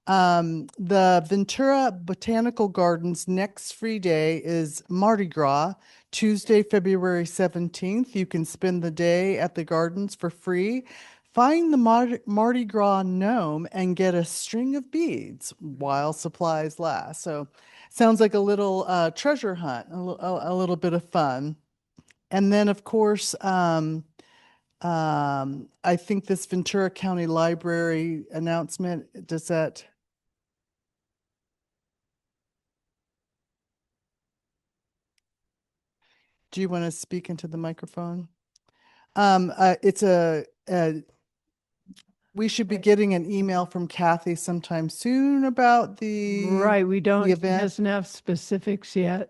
The Ventura Botanical Gardens next free day is Mardi Gras, Tuesday, February 17th. You can spend the day at the gardens for free. Find the Mardi Gras gnome and get a string of beads while supplies last. So sounds like a little treasure hunt, a little bit of fun. And then, of course, I think this Ventura County Library announcement, does that? Do you want to speak into the microphone? We should be getting an email from Kathy sometime soon about the Right, we don't, the event. doesn't have specifics yet.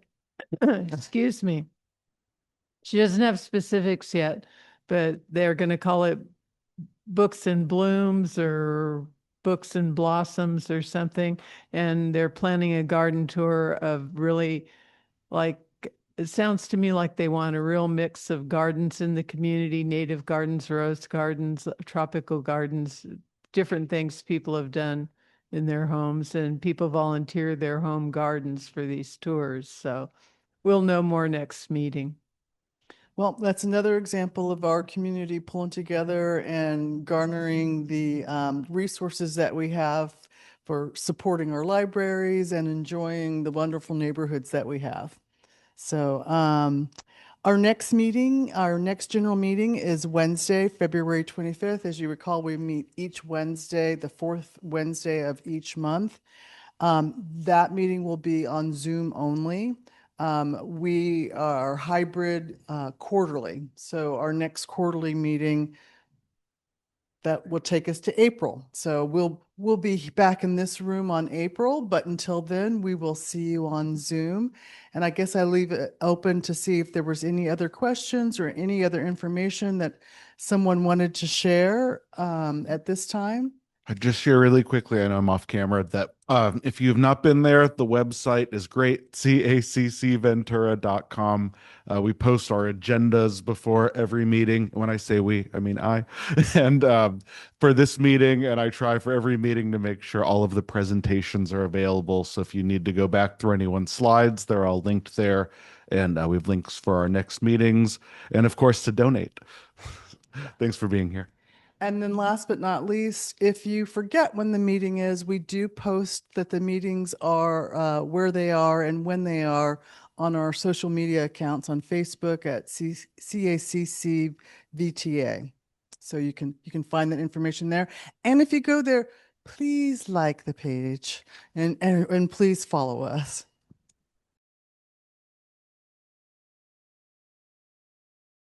Excuse me. She doesn't have specifics yet, but they're going to call it Books and Blooms or Books and Blossoms or something. And they're planning a garden tour of really, like, it sounds to me like they want a real mix of gardens in the community, native gardens, rose gardens, tropical gardens, different things people have done in their homes, and people volunteer their home gardens for these tours. So we'll know more next meeting. Well, that's another example of our community pulling together and garnering the resources that we have for supporting our libraries and enjoying the wonderful neighborhoods that we have. So our next general meeting is Wednesday, February 25th. As you recall, we meet each Wednesday, the fourth Wednesday of each month. That meeting will be on Zoom only. We are hybrid quarterly. So our next quarterly meeting, that will take us to April. So we'll be back in this room on April, but until then, we will see you on Zoom. And I guess I leave it open to see if there was any other questions or any other information that someone wanted to share at this time. I just share really quickly, I know I'm off camera, that if you've not been there, the website is great, caccventura.com. We post our agendas before every meeting. When I say we, I mean I. And for this meeting, and I try for every meeting to make sure all of the presentations are available. So if you need to go back through anyone's slides, they're all linked there. And we have links for our next meetings. And of course, to donate. Thanks for being here. And then last but not least, if you forget when the meeting is, we do post that the meetings are where they are and when they are on our social media accounts on Facebook at CACC VTA. So you can find that information there. And if you go there, please like the page and please follow us.